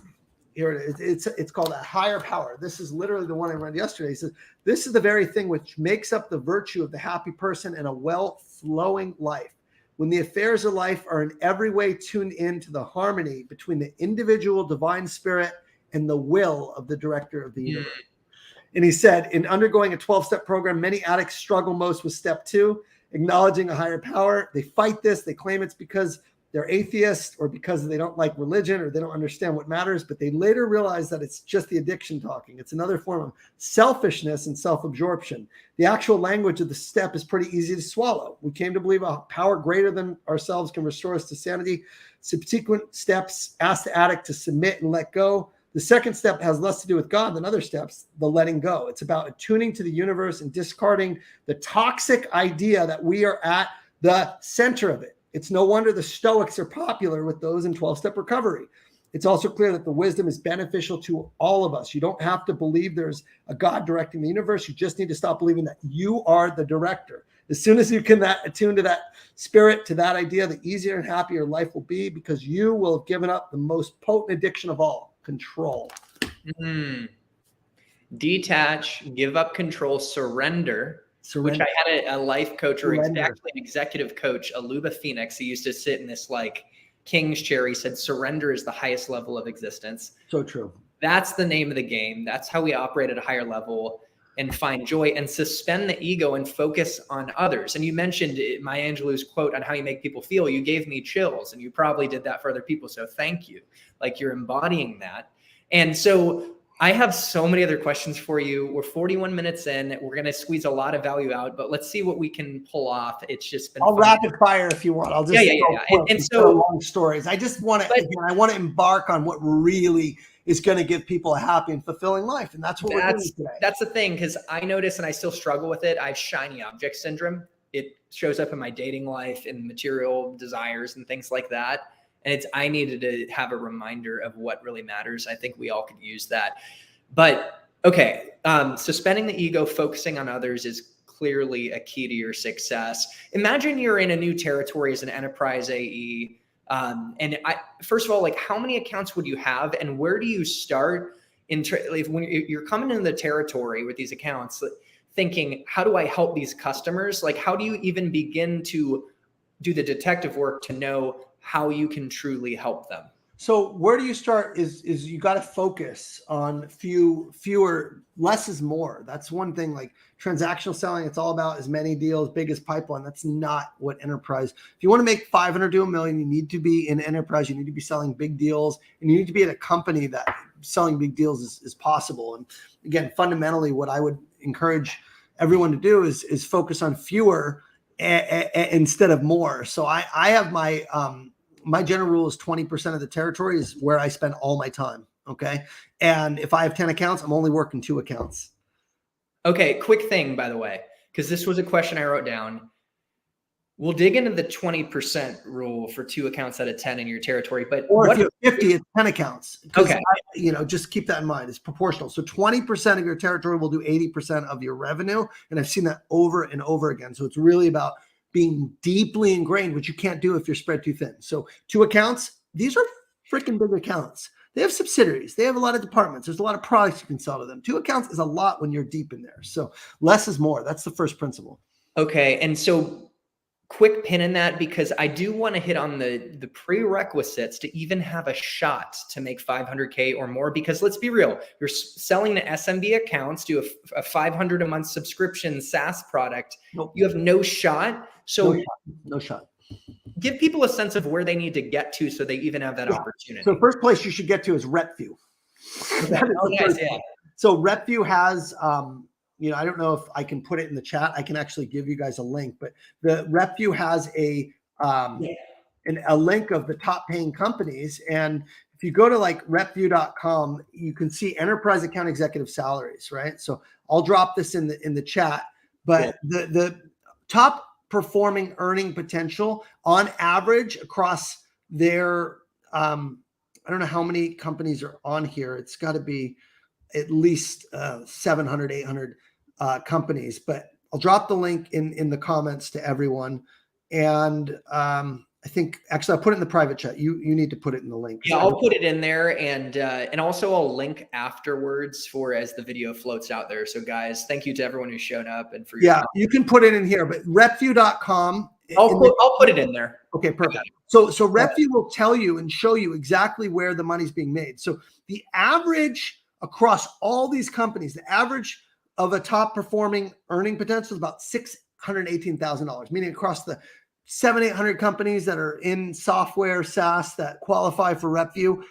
here it is. It's called a higher power. This is literally the one I read yesterday. He says, this is the very thing which makes up the virtue of the happy person and a well-flowing life. When the affairs of life are in every way tuned in to the harmony between the individual divine spirit and the will of the director of the universe. And he said, in undergoing a 12-step program, many addicts struggle most with step 2, acknowledging a higher power. They fight this. They claim it's because they're atheists or because they don't like religion or they don't understand what matters, but they later realize that it's just the addiction talking. It's another form of selfishness and self-absorption. The actual language of the step is pretty easy to swallow. We came to believe a power greater than ourselves can restore us to sanity. Subsequent steps ask the addict to submit and let go. The second step has less to do with God than other steps, the letting go. It's about attuning to the universe and discarding the toxic idea that we are at the center of it. It's no wonder the Stoics are popular with those in 12-step recovery. It's also clear that the wisdom is beneficial to all of us. You don't have to believe there's a God directing the universe. You just need to stop believing that you are the director. As soon as you can attune to that spirit, to that idea, the easier and happier life will be, because you will have given up the most potent addiction of all, control. Detach, give up control, surrender. Which I had a life coach, or actually an executive coach, Aluba Phoenix. He used to sit in this like king's chair. He said, surrender is the highest level of existence. So true. That's the name of the game. That's how we operate at a higher level and find joy and suspend the ego and focus on others. And you mentioned Maya Angelou's quote on how you make people feel. You gave me chills, and you probably did that for other people. So thank you. Like, you're embodying that. And so I have so many other questions for you. We're 41 minutes in. We're going to squeeze a lot of value out, but let's see what we can pull off. It's just been I'll rapid fire if you want. I'll just And so long stories. I just want to, I want to embark on what really is going to give people a happy and fulfilling life. And that's what we're doing today. That's the thing, because I notice, and I still struggle with it, I have shiny object syndrome. It shows up in my dating life and material desires and things like that. And I needed to have a reminder of what really matters. I think we all could use that. But okay, suspending the ego, focusing on others is clearly a key to your success. Imagine you're in a new territory as an enterprise AE. First of all, like, how many accounts would you have, and where do you start when you're coming into the territory with these accounts, thinking, how do I help these customers? Like, how do you even begin to do the detective work to know how you can truly help them? So where do you start is you got to focus on fewer, less is more. That's one thing. Like transactional selling, it's all about as many deals, biggest pipeline. That's not what enterprise. If you want to make 500 to $1 million, you need to be in enterprise. You need to be selling big deals, and you need to be at a company that selling big deals is possible. And again, fundamentally, what I would encourage everyone to do is focus on fewer instead of more. So I have my general rule is 20% of the territory is where I spend all my time. Okay. And if I have 10 accounts, I'm only working 2 accounts. Okay. Quick thing, by the way, because this was a question I wrote down. We'll dig into the 20% rule for 2 accounts out of 10 in your territory, but if you have 50, it's 10 accounts. Okay. Just keep that in mind. It's proportional. So 20% of your territory will do 80% of your revenue. And I've seen that over and over again. So it's really about being deeply ingrained, which you can't do if you're spread too thin. So 2 accounts, these are freaking big accounts. They have subsidiaries. They have a lot of departments. There's a lot of products you can sell to them. 2 accounts is a lot when you're deep in there. So less is more. That's the first principle. Okay. And so quick pin in that, because I do want to hit on the prerequisites to even have a shot to make 500K or more, because let's be real, you're selling to SMB accounts, do a 500 a month subscription SaaS product. Nope. You have no shot. So no shot. Give people a sense of where they need to get to so they even have that opportunity. So first place you should get to is RepView. So RepView has, I don't know if I can put it in the chat. I can actually give you guys a link, but the RepView has a link of the top paying companies. And if you go to like repview.com, you can see enterprise account executive salaries, right? So I'll drop this in the chat, but the top performing earning potential on average across their, I don't know how many companies are on here. It's got to be at least 700, 800 companies, but I'll drop the link in the comments to everyone. And I think actually I put it in the private chat. You need to put it in the link. Yeah, I'll put it in there, and also I'll link afterwards for as the video floats out there. So guys, thank you to everyone who's shown up and for your yeah, you can put it in here, but repview.com. I'll put it in there. Okay, perfect. So RepView will tell you and show you exactly where the money's being made. So the average across all these companies, the average of a top performing earning potential is about $618,000, meaning across the 700-800 companies that are in software SaaS that qualify for RepView.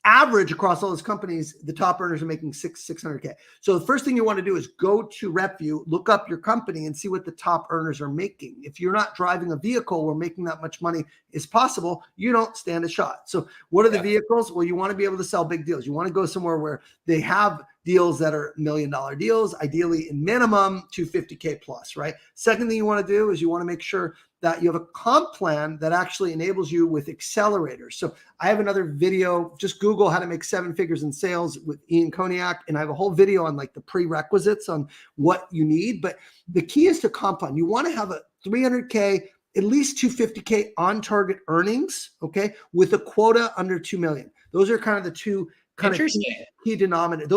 Average across all those companies, the top earners are making $600K. So the first thing you want to do is go to RepView, look up your company and see what the top earners are making. If you're not driving a vehicle where making that much money is possible, you don't stand a shot. So what are the vehicles? Well, you want to be able to sell big deals. You want to go somewhere where they have deals that are $1 million deals, ideally in minimum 250K plus, right? Second thing you want to do is you want to make sure that you have a comp plan that actually enables you with accelerators. So I have another video, just Google how to make 7 figures in sales with Ian Koniak. And I have a whole video on like the prerequisites on what you need. But the key is to comp plan. You want to have a 300K, at least 250K on target earnings, okay, with a quota under 2 million. Those are kind of the two kind of key denominator.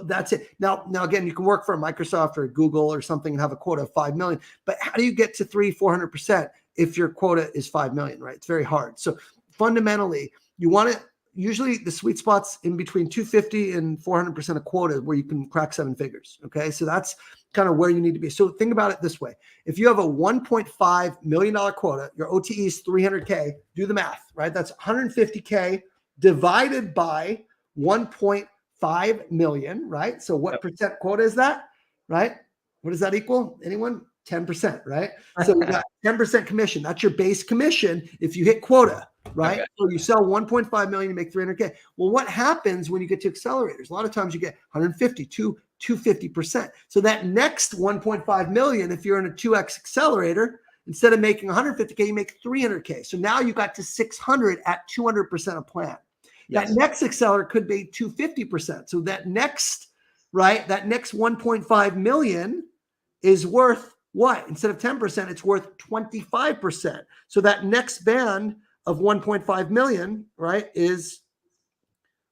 That's it. Now again, you can work for a Microsoft or a Google or something and have a quota of 5 million, but how do you get to 400% if your quota is 5 million, right? It's very hard. So fundamentally you want to, usually the sweet spots in between 250 and 400% of quota where you can crack 7 figures. Okay. So that's kind of where you need to be. So think about it this way. If you have a $1.5 million quota, your OTE is 300K, do the math, right? That's 150K divided by 1.5 million, right? So what percent quota is that, right? What does that equal? Anyone? 10%, right? So we got 10% commission. That's your base commission if you hit quota, right? Okay. So you sell 1.5 million, you make 300K. Well, what happens when you get to accelerators? A lot of times you get 150 to 250%. So that next 1.5 million, if you're in a 2X accelerator, instead of making 150K, you make 300K. So now you got to 600 at 200% of plan. Yes. That next accelerator could be 250%. So that next, right, that next 1.5 million is worth what? Instead of 10%, it's worth 25%. So that next band of 1.5 million, right, is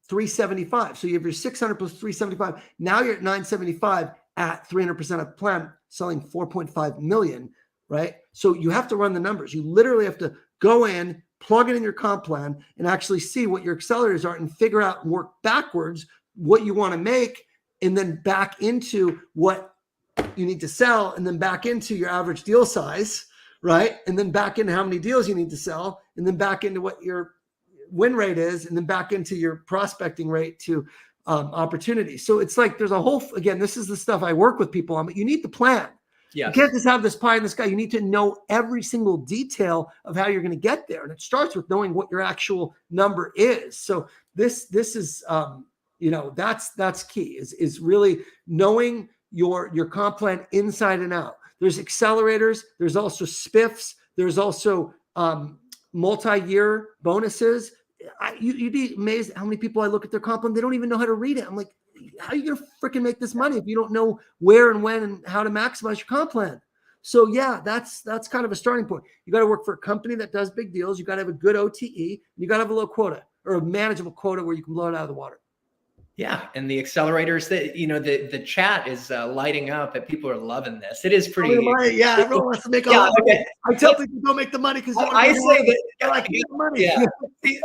375. So you have your 600 plus 375. Now you're at 975 at 300% of plan, selling 4.5 million, right? So you have to run the numbers. You literally have to go in, plug it in your comp plan and actually see what your accelerators are and figure out and work backwards what you want to make and then back into what you need to sell and then back into your average deal size, right? And then back into how many deals you need to sell and then back into what your win rate is and then back into your prospecting rate to opportunity. So it's like there's a whole, again, this is the stuff I work with people on, but you need the plan. Yes. You can't just have this pie in the sky. You need to know every single detail of how you're going to get there. And it starts with knowing what your actual number is. So this is, that's key is really knowing your comp plan inside and out. There's accelerators. There's also spiffs. There's also multi-year bonuses. You'd be amazed how many people I look at their comp plan, they don't even know how to read it. I'm like, how are you going to freaking make this money if you don't know where and when and how to maximize your comp plan? So yeah, that's kind of a starting point. You got to work for a company that does big deals. You got to have a good OTE. You got to have a low quota or a manageable quota where you can blow it out of the water. Yeah, and the accelerators that the chat is lighting up, and people are loving this. It is pretty. Yeah, everyone wants to make all the money. I tell people don't make the money because I say that they're like the money. Yeah,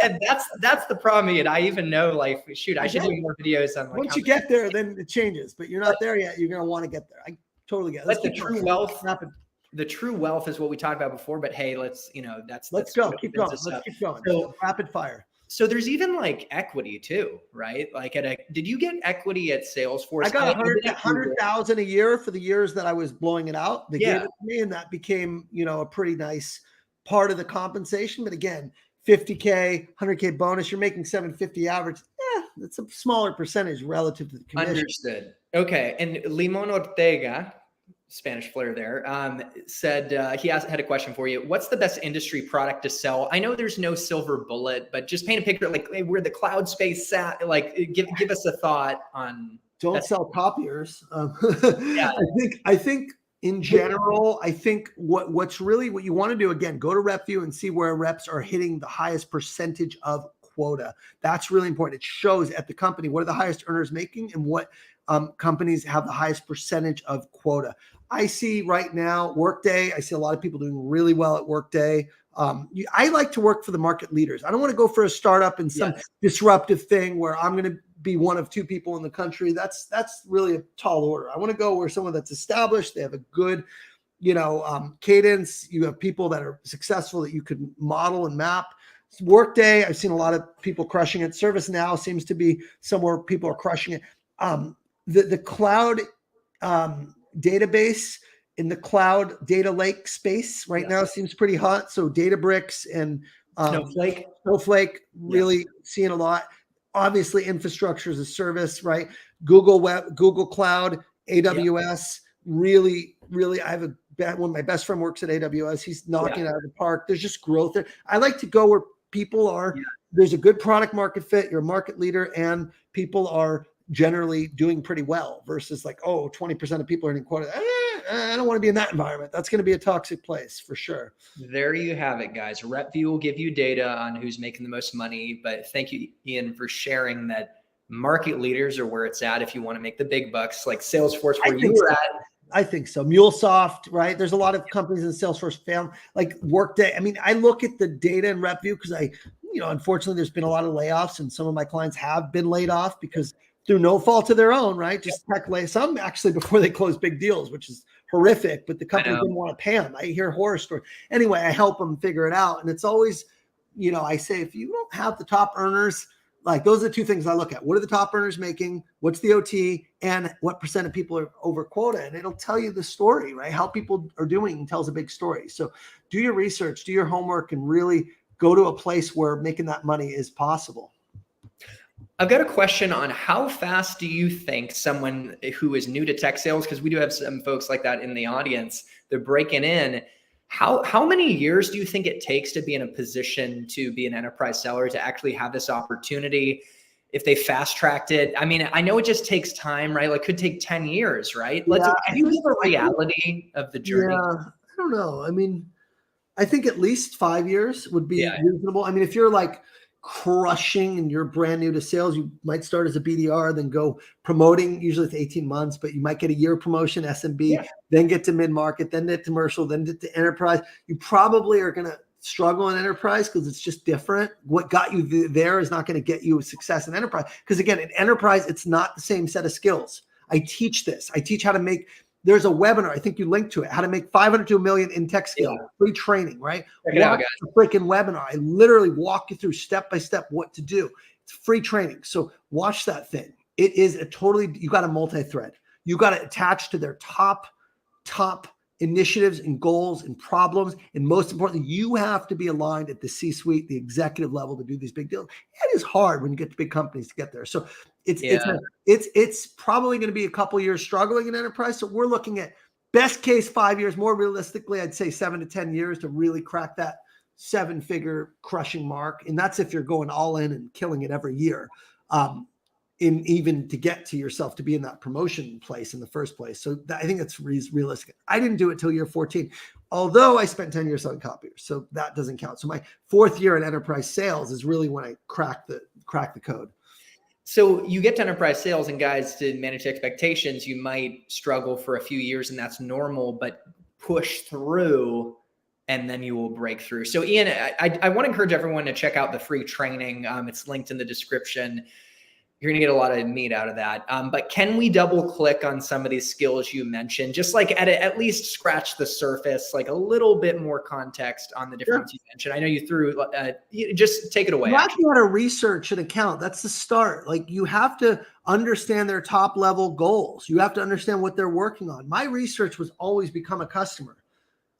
and that's the problem. And I even know, like, shoot, I should do more videos on. Like, once you get there, then it changes. But you're not there yet. You're gonna want to get there. I totally get it. But the true wealth, the true wealth is what we talked about before. But hey, let's go. Keep going. Let's keep going. So rapid fire. So there's even like equity too, right? Like did you get equity at Salesforce? I got 100,000 a year for the years that I was blowing it out. They gave it to me, and that became, a pretty nice part of the compensation. But again, 50K, 100K bonus, you're making 750 average. That's a smaller percentage relative to the commission. Understood. Okay. And Limon Ortega, Spanish flair there, said he had a question for you. What's the best industry product to sell? I know there's no silver bullet, but just paint a picture like where the cloud space sat. Like give us a thought on. Don't sell copiers. I think in general, I think what you want to do, again, go to RepView and see where reps are hitting the highest percentage of quota. That's really important. It shows at the company what are the highest earners making and what companies have the highest percentage of quota. I see right now Workday. I see a lot of people doing really well at Workday. I like to work for the market leaders. I don't want to go for a startup and some disruptive thing where I'm going to be one of two people in the country. That's really a tall order. I want to go where someone that's established, they have a good, cadence. You have people that are successful that you could model and map. Workday, I've seen a lot of people crushing it. ServiceNow seems to be somewhere people are crushing it. The cloud database in the cloud data lake space right now seems pretty hot. So Databricks and Snowflake really seeing a lot. Obviously, infrastructure as a service, right? Google Cloud, AWS, really. I have one of my best friend works at AWS. He's knocking it out of the park. There's just growth there. I like to go where people are. There's a good product market fit. You're a market leader, and people are generally doing pretty well. Versus 20% of people are in quota. I don't want to be in that environment. That's going to be a toxic place for sure. There you have it, guys. RepView will give you data on who's making the most money. But thank you, Ian, for sharing that market leaders are where it's at if you want to make the big bucks, like Salesforce, where you were at. I think so. MuleSoft, right? There's a lot of companies in the Salesforce family, like Workday. I mean, I look at the data in RepView because unfortunately, there's been a lot of layoffs, and some of my clients have been laid off because through no fault of their own, right? Just tech lay some actually before they close big deals, which is horrific, but the company didn't want to pay them. I hear horror stories. Anyway, I help them figure it out. And it's always, I say, if you don't have the top earners, those are the two things I look at. What are the top earners making? What's the OT? And what percent of people are over quota? And it'll tell you the story, right? How people are doing and tells a big story. So do your research, do your homework, and really go to a place where making that money is possible. I've got a question on how fast do you think someone who is new to tech sales, because we do have some folks like that in the audience, they're breaking in. How many years do you think it takes to be in a position to be an enterprise seller, to actually have this opportunity? If they fast tracked it, I mean, I know it just takes time, right? It could take 10 years, right? Can you give a reality of the journey? Yeah, I don't know. I mean, I think at least 5 years would be reasonable. I mean, if you're crushing and you're brand new to sales, you might start as a BDR, then go promoting. Usually it's 18 months, but you might get a year promotion, SMB, then get to mid-market, then get to commercial, then get to enterprise. You probably are going to struggle in enterprise because it's just different. What got you there is not going to get you success in enterprise. Because again, in enterprise, it's not the same set of skills. I teach this. I teach how to make. There's a webinar, I think you linked to it, how to make 500 to $1 million in tech skill, free training, right? Check it out, guys. A freaking webinar. I literally walk you through step by step what to do. It's free training. So watch that thing. It is you got to multi-thread. You got to attach to their top initiatives and goals and problems. And most importantly, you have to be aligned at the C-suite, the executive level to do these big deals. It is hard when you get to big companies to get there. So it's probably going to be a couple years struggling in enterprise. So we're looking at best case 5 years, more realistically, I'd say 7 to 10 years to really crack that 7-figure crushing mark. And that's if you're going all in and killing it every year. Even to get to yourself to be in that promotion place in the first place. So I think that's realistic. I didn't do it till year 14, although I spent 10 years selling copiers. So that doesn't count. So my 4th year in enterprise sales is really when I cracked the code. So you get to enterprise sales, and guys, to manage expectations, you might struggle for a few years, and that's normal, but push through and then you will break through. So Ian, I want to encourage everyone to check out the free training. It's linked in the description. You're going to get a lot of meat out of that. But can we double click on some of these skills you mentioned? Just at least scratch the surface, a little bit more context on the different ones you mentioned. I know you threw, just take it away. You actually got to research an account. That's the start. You have to understand their top level goals. You have to understand what they're working on. My research was always become a customer.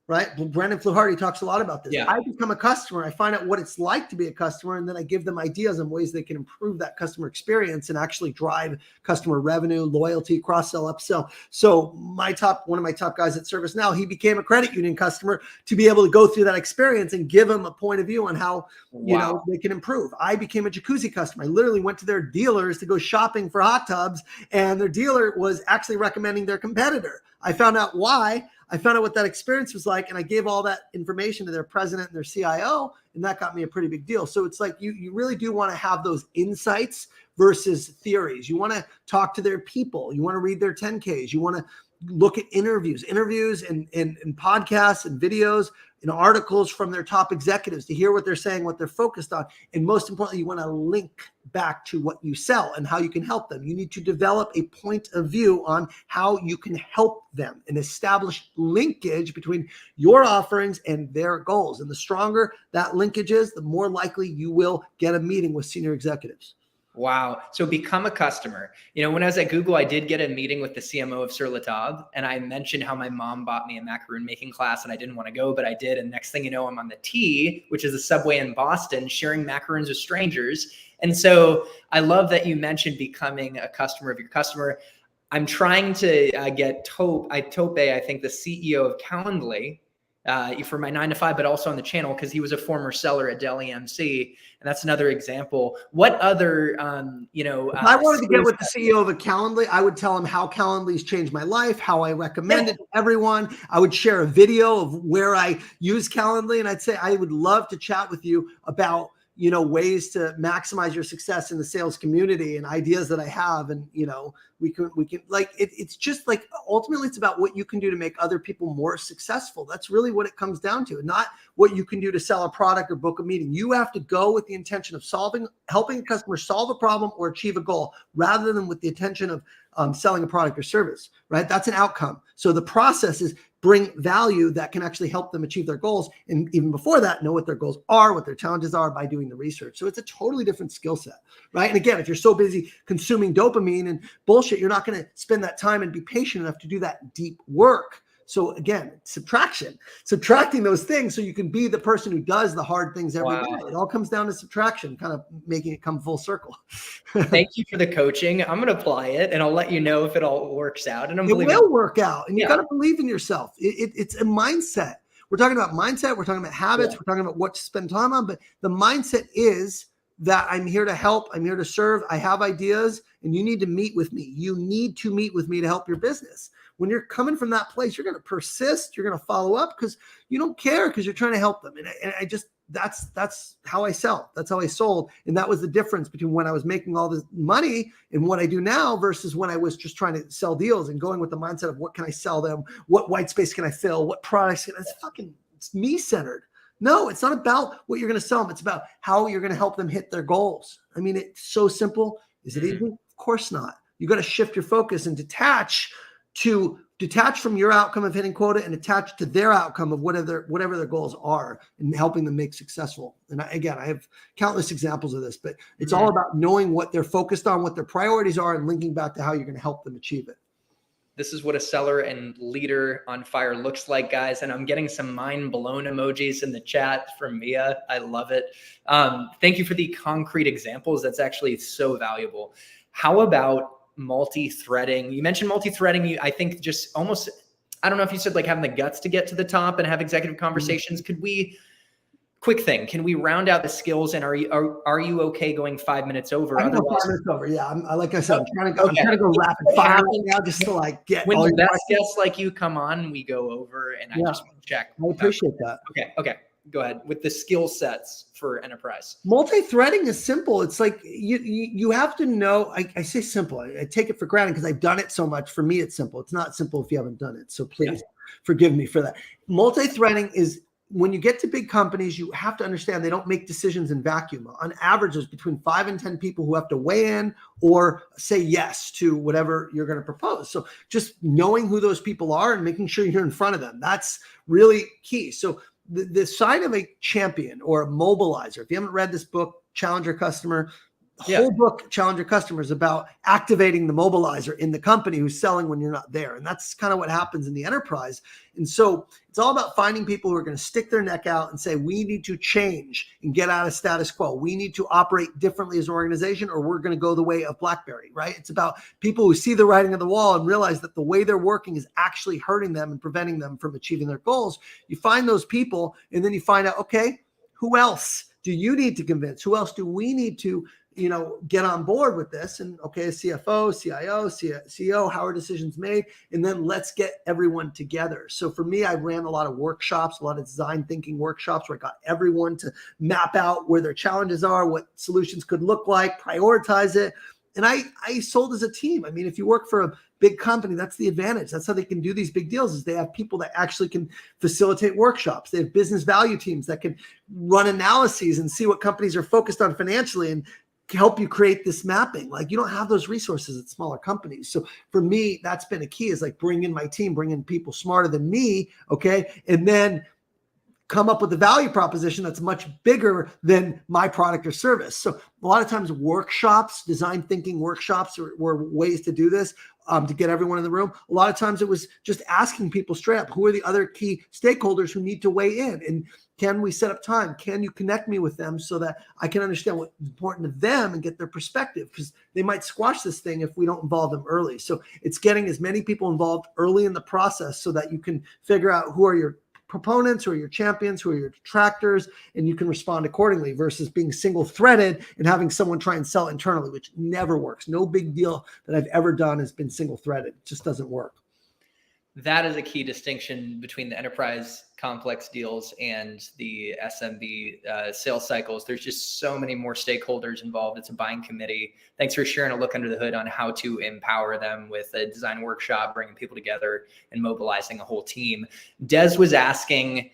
Right? Well, Brandon Fluharty talks a lot about this. I become a customer. I find out what it's like to be a customer, and then I give them ideas on ways they can improve that customer experience and actually drive customer revenue, loyalty, cross-sell, upsell. So one of my top guys at ServiceNow, he became a credit union customer to be able to go through that experience and give them a point of view on how they can improve. I became a jacuzzi customer. I literally went to their dealers to go shopping for hot tubs, and their dealer was actually recommending their competitor. I found out why. I found out what that experience was like, and I gave all that information to their president and their CIO, and that got me a pretty big deal. So it's like you really do want to have those insights versus theories. You want to talk to their people. You want to read their 10Ks. You want to look at interviews and podcasts and videos and articles from their top executives to hear what they're saying, what they're focused on. And most importantly, you want to link back to what you sell and how you can help them. You need to develop a point of view on how you can help them and establish linkage between your offerings and their goals. And the stronger that linkage is, the more likely you will get a meeting with senior executives. Wow. So become a customer. When I was at Google, I did get a meeting with the CMO of Selective, and I mentioned how my mom bought me a macaroon making class and I didn't want to go, but I did. And next thing you know, I'm on the T, which is a subway in Boston, sharing macaroons with strangers. And so I love that you mentioned becoming a customer of your customer. I'm trying to get Tope, I think the CEO of Calendly, for my 9 to 5, but also on the channel, because he was a former seller at Dell EMC. And that's another example. What other, if I wanted to get with the CEO of a Calendly, I would tell him how Calendly's changed my life, how I recommend it to everyone. I would share a video of where I use Calendly. And I'd say, I would love to chat with you about, ways to maximize your success in the sales community and ideas that I have. And, we can like, it's just like, ultimately it's about what you can do to make other people more successful. That's really what it comes down to, not what you can do to sell a product or book a meeting. You have to go with the intention of helping a customer solve a problem or achieve a goal, rather than with the intention of selling a product or service, right? That's an outcome. So the process is bring value that can actually help them achieve their goals. And even before that, know what their goals are, what their challenges are by doing the research. So it's a totally different skill set, right? And again, if you're so busy consuming dopamine and bullshit, you're not going to spend that time and be patient enough to do that deep work. So again, subtracting those things so you can be the person who does the hard things every day. It all comes down to subtraction, kind of making it come full circle. Thank you for the coaching. I'm going to apply it and I'll let you know if it all works out. And it will work out. And you got to believe in yourself. It's a mindset. We're talking about mindset. We're talking about habits. We're talking about what to spend time on. But the mindset is that I'm here to help. I'm here to serve. I have ideas and you need to meet with me. You need to meet with me to help your business. When you're coming from that place, you're going to persist. You're going to follow up because you don't care, because you're trying to help them. And I just, that's how I sell. That's how I sold. And that was the difference between when I was making all this money and what I do now versus when I was just trying to sell deals and going with the mindset of what can I sell them? What white space can I fill? What products? It's me centered. No, it's not about what you're going to sell them. It's about how you're going to help them hit their goals. I mean, it's so simple. Is it easy? Of course not. You got to shift your focus and detach from your outcome of hitting quota and attach to their outcome of whatever their goals are and helping them make successful. And I have countless examples of this, but it's all about knowing what they're focused on, what their priorities are, and linking back to how you're going to help them achieve it. This is what a seller and leader on fire looks like, guys. And I'm getting some mind blown emojis in the chat from Mia. I love it. Thank you for the concrete examples. That's actually so valuable. How about multi-threading? You mentioned multi-threading. I think just almost, I don't know if you said like having the guts to get to the top and have executive conversations. Quick thing, can we round out the skills, and are you okay going 5 minutes over? I can go 5 minutes over. Yeah, like I said, I'm trying to go rapid fire right now, just to like get when the best guests like you come on, we go over, and I just want to check. I appreciate that. Okay. Go ahead with the skill sets for enterprise. Multi-threading is simple. It's like you have to know. I say simple. I take it for granted because I've done it so much. For me, it's simple. It's not simple if you haven't done it. So please forgive me for that. Multi-threading is, when you get to big companies, you have to understand they don't make decisions in vacuum. On average, there's between 5 and 10 people who have to weigh in or say yes to whatever you're going to propose. So just knowing who those people are and making sure you're in front of them, that's really key. So the sign of a champion or a mobilizer, if you haven't read this book, Challenge Your Customer, the whole book, Challenge Your Customer, is about activating the mobilizer in the company who's selling when you're not there. And that's kind of what happens in the enterprise. And so it's all about finding people who are going to stick their neck out and say, we need to change and get out of status quo. We need to operate differently as an organization, or we're going to go the way of BlackBerry, right? It's about people who see the writing on the wall and realize that the way they're working is actually hurting them and preventing them from achieving their goals. You find those people, and then you find out, okay, who else do you need to convince? Who else do we need to get on board with this. And okay, CFO, CIO, CEO, how are decisions made? And then let's get everyone together. So for me, I ran a lot of workshops, a lot of design thinking workshops where I got everyone to map out where their challenges are, what solutions could look like, prioritize it. And I sold as a team. I mean, if you work for a big company, that's the advantage. That's how they can do these big deals, is they have people that actually can facilitate workshops. They have business value teams that can run analyses and see what companies are focused on financially and help you create this mapping. Like, you don't have those resources at smaller companies. So for me, that's been a key, is like bring in my team, bring in people smarter than me. Okay. And then come up with a value proposition that's much bigger than my product or service. So a lot of times workshops, design thinking workshops were ways to do this, to get everyone in the room. A lot of times it was just asking people straight up, who are the other key stakeholders who need to weigh in? And can we set up time? Can you connect me with them so that I can understand what's important to them and get their perspective? Because they might squash this thing if we don't involve them early. So it's getting as many people involved early in the process so that you can figure out who are your proponents, who are your champions, who are your detractors, and you can respond accordingly, versus being single-threaded and having someone try and sell internally, which never works. No big deal that I've ever done has been single-threaded. It just doesn't work. That is a key distinction between the enterprise complex deals and the SMB sales cycles. There's just so many more stakeholders involved. It's a buying committee. Thanks for sharing a look under the hood on how to empower them with a design workshop, bringing people together and mobilizing a whole team. Des was asking,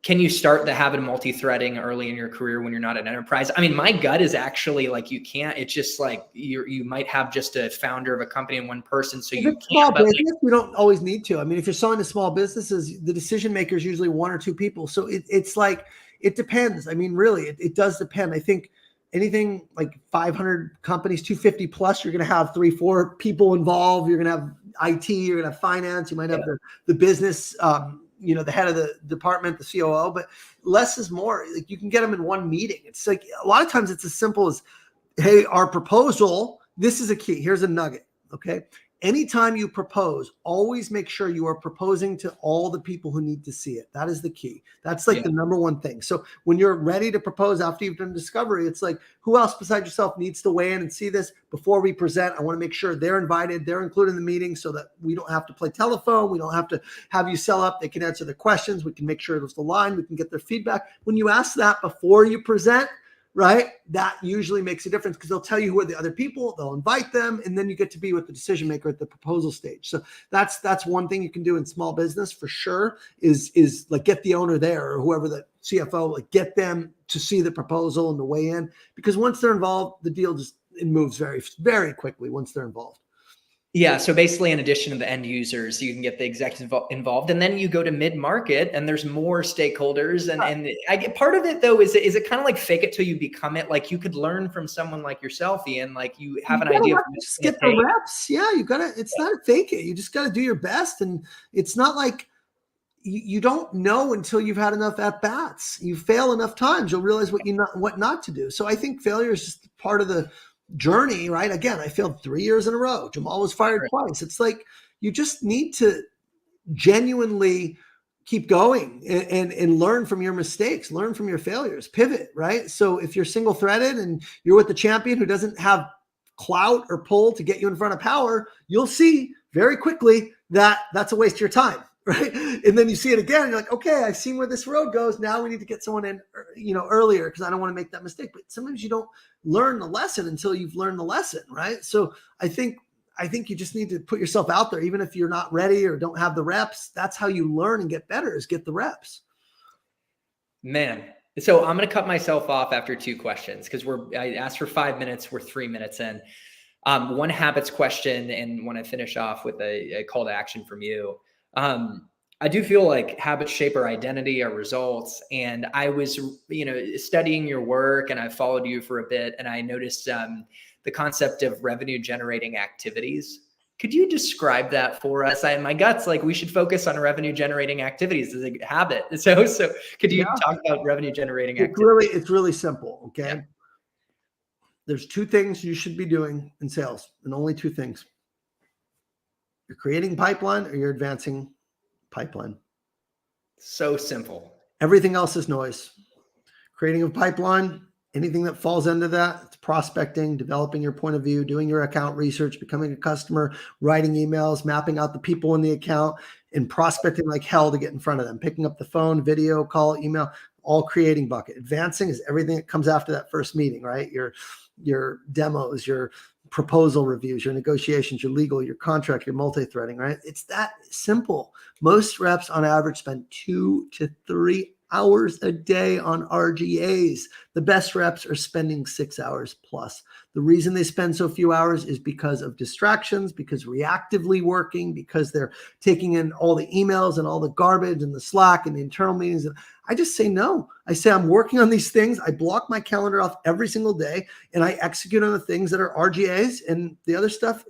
can you start the habit of multi-threading early in your career when you're not an enterprise? I mean, my gut is actually like, you can't. It's just like you might have just a founder of a company and one person, so you can't. Small business, you don't always need to. I mean, if you're selling to small businesses, the decision maker is usually one or two people. So it's like, it depends. I mean, really, it does depend. I think anything like 500 companies, 250 plus, you're going to have 3-4 people involved. You're going to have IT, you're going to have finance, you might have the business, the head of the department, the COO, but less is more. Like, you can get them in one meeting. It's like, a lot of times it's as simple as, hey, our proposal, this is a key. Here's a nugget. Okay. Anytime you propose, always make sure you are proposing to all the people who need to see it. That is the key. That's like the number one thing. So when you're ready to propose after you've done discovery, it's like, who else besides yourself needs to weigh in and see this before we present? I want to make sure they're invited, they're included in the meeting, so that we don't have to play telephone. We don't have to have you sell up. They can answer their questions. We can make sure it's aligned. We can get their feedback. When you ask that before you present, right, that usually makes a difference, because they'll tell you who are the other people, they'll invite them, and then you get to be with the decision maker at the proposal stage. So that's one thing you can do in small business for sure, is like, get the owner there, or whoever the CFO, like, get them to see the proposal and to weigh in, because once they're involved, the deal it moves very, very quickly once they're involved. Yeah. So basically, in addition to the end users, you can get the executive involved, and then you go to mid-market and there's more stakeholders. And I get part of it though, is it kind of like fake it till you become it? Like, you could learn from someone like yourself, Ian, like you have an idea of just get the reps. Yeah. It's not fake it. You just got to do your best. And it's not like, you don't know until you've had enough at bats. You fail enough times, you'll realize what not to do. So I think failure is just part of the journey, right? Again, I failed 3 years in a row. Jamal was fired twice. It's like, you just need to genuinely keep going and learn from your mistakes, learn from your failures, pivot, right? So if you're single threaded and you're with the champion who doesn't have clout or pull to get you in front of power, you'll see very quickly that that's a waste of your time. Right. And then you see it again, and you're like, okay, I've seen where this road goes. Now we need to get someone in, earlier, because I don't want to make that mistake. But sometimes you don't learn the lesson until you've learned the lesson. Right. So I think you just need to put yourself out there, even if you're not ready or don't have the reps. That's how you learn and get better, is get the reps. Man. So I'm going to cut myself off after 2 questions, because I asked for 5 minutes. We're 3 minutes in. One habits question, and want to finish off with a call to action from you. I do feel like habits shape our identity, our results. And I was, studying your work, and I followed you for a bit, and I noticed the concept of revenue generating activities. Could you describe that for us? My gut's like, we should focus on revenue generating activities as a habit. So could you talk about revenue generating activities? It's really simple. Okay. Yeah. There's 2 things you should be doing in sales, and only 2 things. You're creating pipeline, or you're advancing pipeline. So simple. Everything else is noise. Creating a pipeline, anything that falls into that, it's prospecting, developing your point of view, doing your account research, becoming a customer, writing emails, mapping out the people in the account, and prospecting like hell to get in front of them, picking up the phone, video call, email, all creating bucket. Advancing is everything that comes after that first meeting, right? Your demos, your proposal reviews, your negotiations, your legal, your contract, your multi-threading, right? It's that simple. Most reps on average spend 2 to 3 hours a day on RGAs. The best reps are spending 6 hours plus. The reason they spend so few hours is because of distractions, because reactively working, because they're taking in all the emails and all the garbage and the Slack and the internal meetings. And I just say no. I say I'm working on these things. I block my calendar off every single day and I execute on the things that are RGAs, and the other stuff,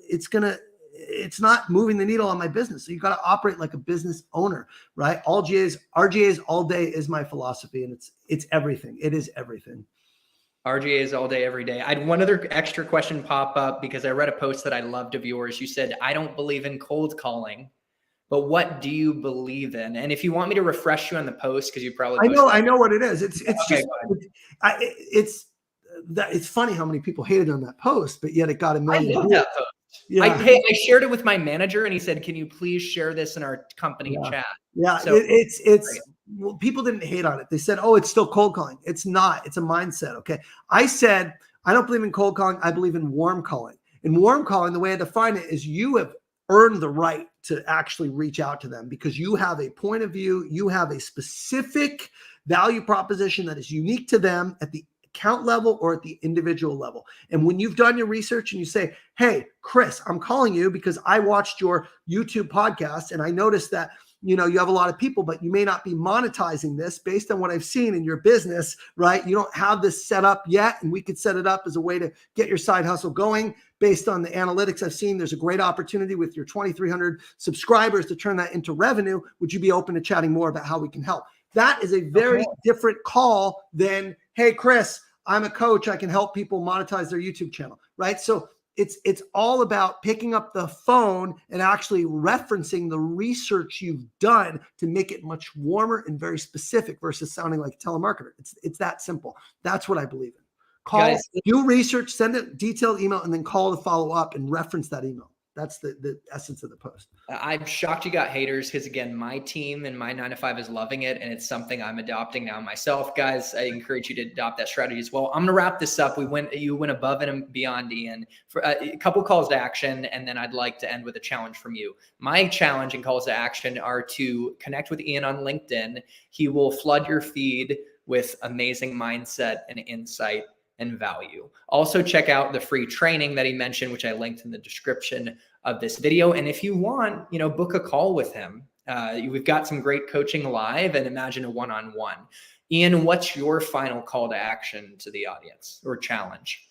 it's not moving the needle on my business. So you got to operate like a business owner, right? RGAs all day is my philosophy, and it's everything. It is everything. RGAs all day, every day. I had one other extra question pop up because I read a post that I loved of yours. You said, I don't believe in cold calling, but what do you believe in? And if you want me to refresh you on the post, because you probably I know what it is. It's okay, just it's funny how many people hated on that post, but yet it got a million. I love that post. Yeah. I shared it with my manager and he said, can you please share this in our company chat? Yeah. So well, people didn't hate on it. They said, oh, it's still cold calling. It's not. It's a mindset. Okay. I said, I don't believe in cold calling. I believe in warm calling. In warm calling, the way I define it is you have earned the right to actually reach out to them because you have a point of view. You have a specific value proposition that is unique to them at the account level or at the individual level. And when you've done your research and you say, hey, Chris, I'm calling you because I watched your YouTube podcast and I noticed that, you have a lot of people, but you may not be monetizing this based on what I've seen in your business, right? You don't have this set up yet. And we could set it up as a way to get your side hustle going based on the analytics I've seen. There's a great opportunity with your 2,300 subscribers to turn that into revenue. Would you be open to chatting more about how we can help? That is a very different call than, hey, Chris, I'm a coach. I can help people monetize their YouTube channel, right? So it's all about picking up the phone and actually referencing the research you've done to make it much warmer and very specific versus sounding like a telemarketer. It's that simple. That's what I believe in. Call, do research, send a detailed email, and then call to follow up and reference that email. That's the essence of the post. I'm shocked you got haters because, again, my team and my 9-to-5 is loving it, and it's something I'm adopting now myself. Guys, I encourage you to adopt that strategy as well. I'm going to wrap this up. You went above and beyond, Ian, for a couple calls to action, and then I'd like to end with a challenge from you. My challenge and calls to action are to connect with Ian on LinkedIn. He will flood your feed with amazing mindset and insight and value. Also check out the free training that he mentioned, which I linked in the description of this video. And if you want, book a call with him. We've got some great coaching live, and imagine a one-on-one. Ian, what's your final call to action to the audience or challenge?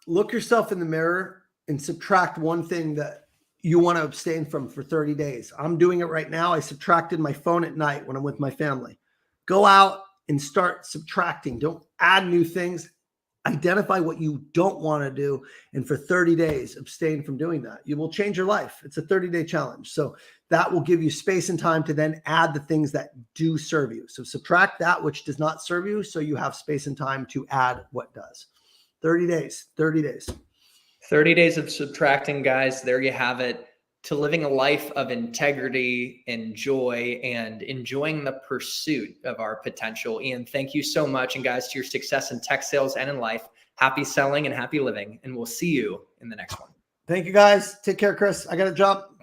Look yourself in the mirror and subtract one thing that you want to abstain from for 30 days. I'm doing it right now. I subtracted my phone at night when I'm with my family. Go out and start subtracting. Don't add new things. Identify what you don't want to do. And for 30 days, abstain from doing that. You will change your life. It's a 30-day challenge. So that will give you space and time to then add the things that do serve you. So subtract that which does not serve you, so you have space and time to add what does. 30 days, 30 days. 30 days of subtracting, guys. There you have it. To living a life of integrity and joy and enjoying the pursuit of our potential. Ian, thank you so much. And guys, to your success in tech sales and in life, happy selling and happy living. And we'll see you in the next one. Thank you, guys. Take care, Chris. I got to jump.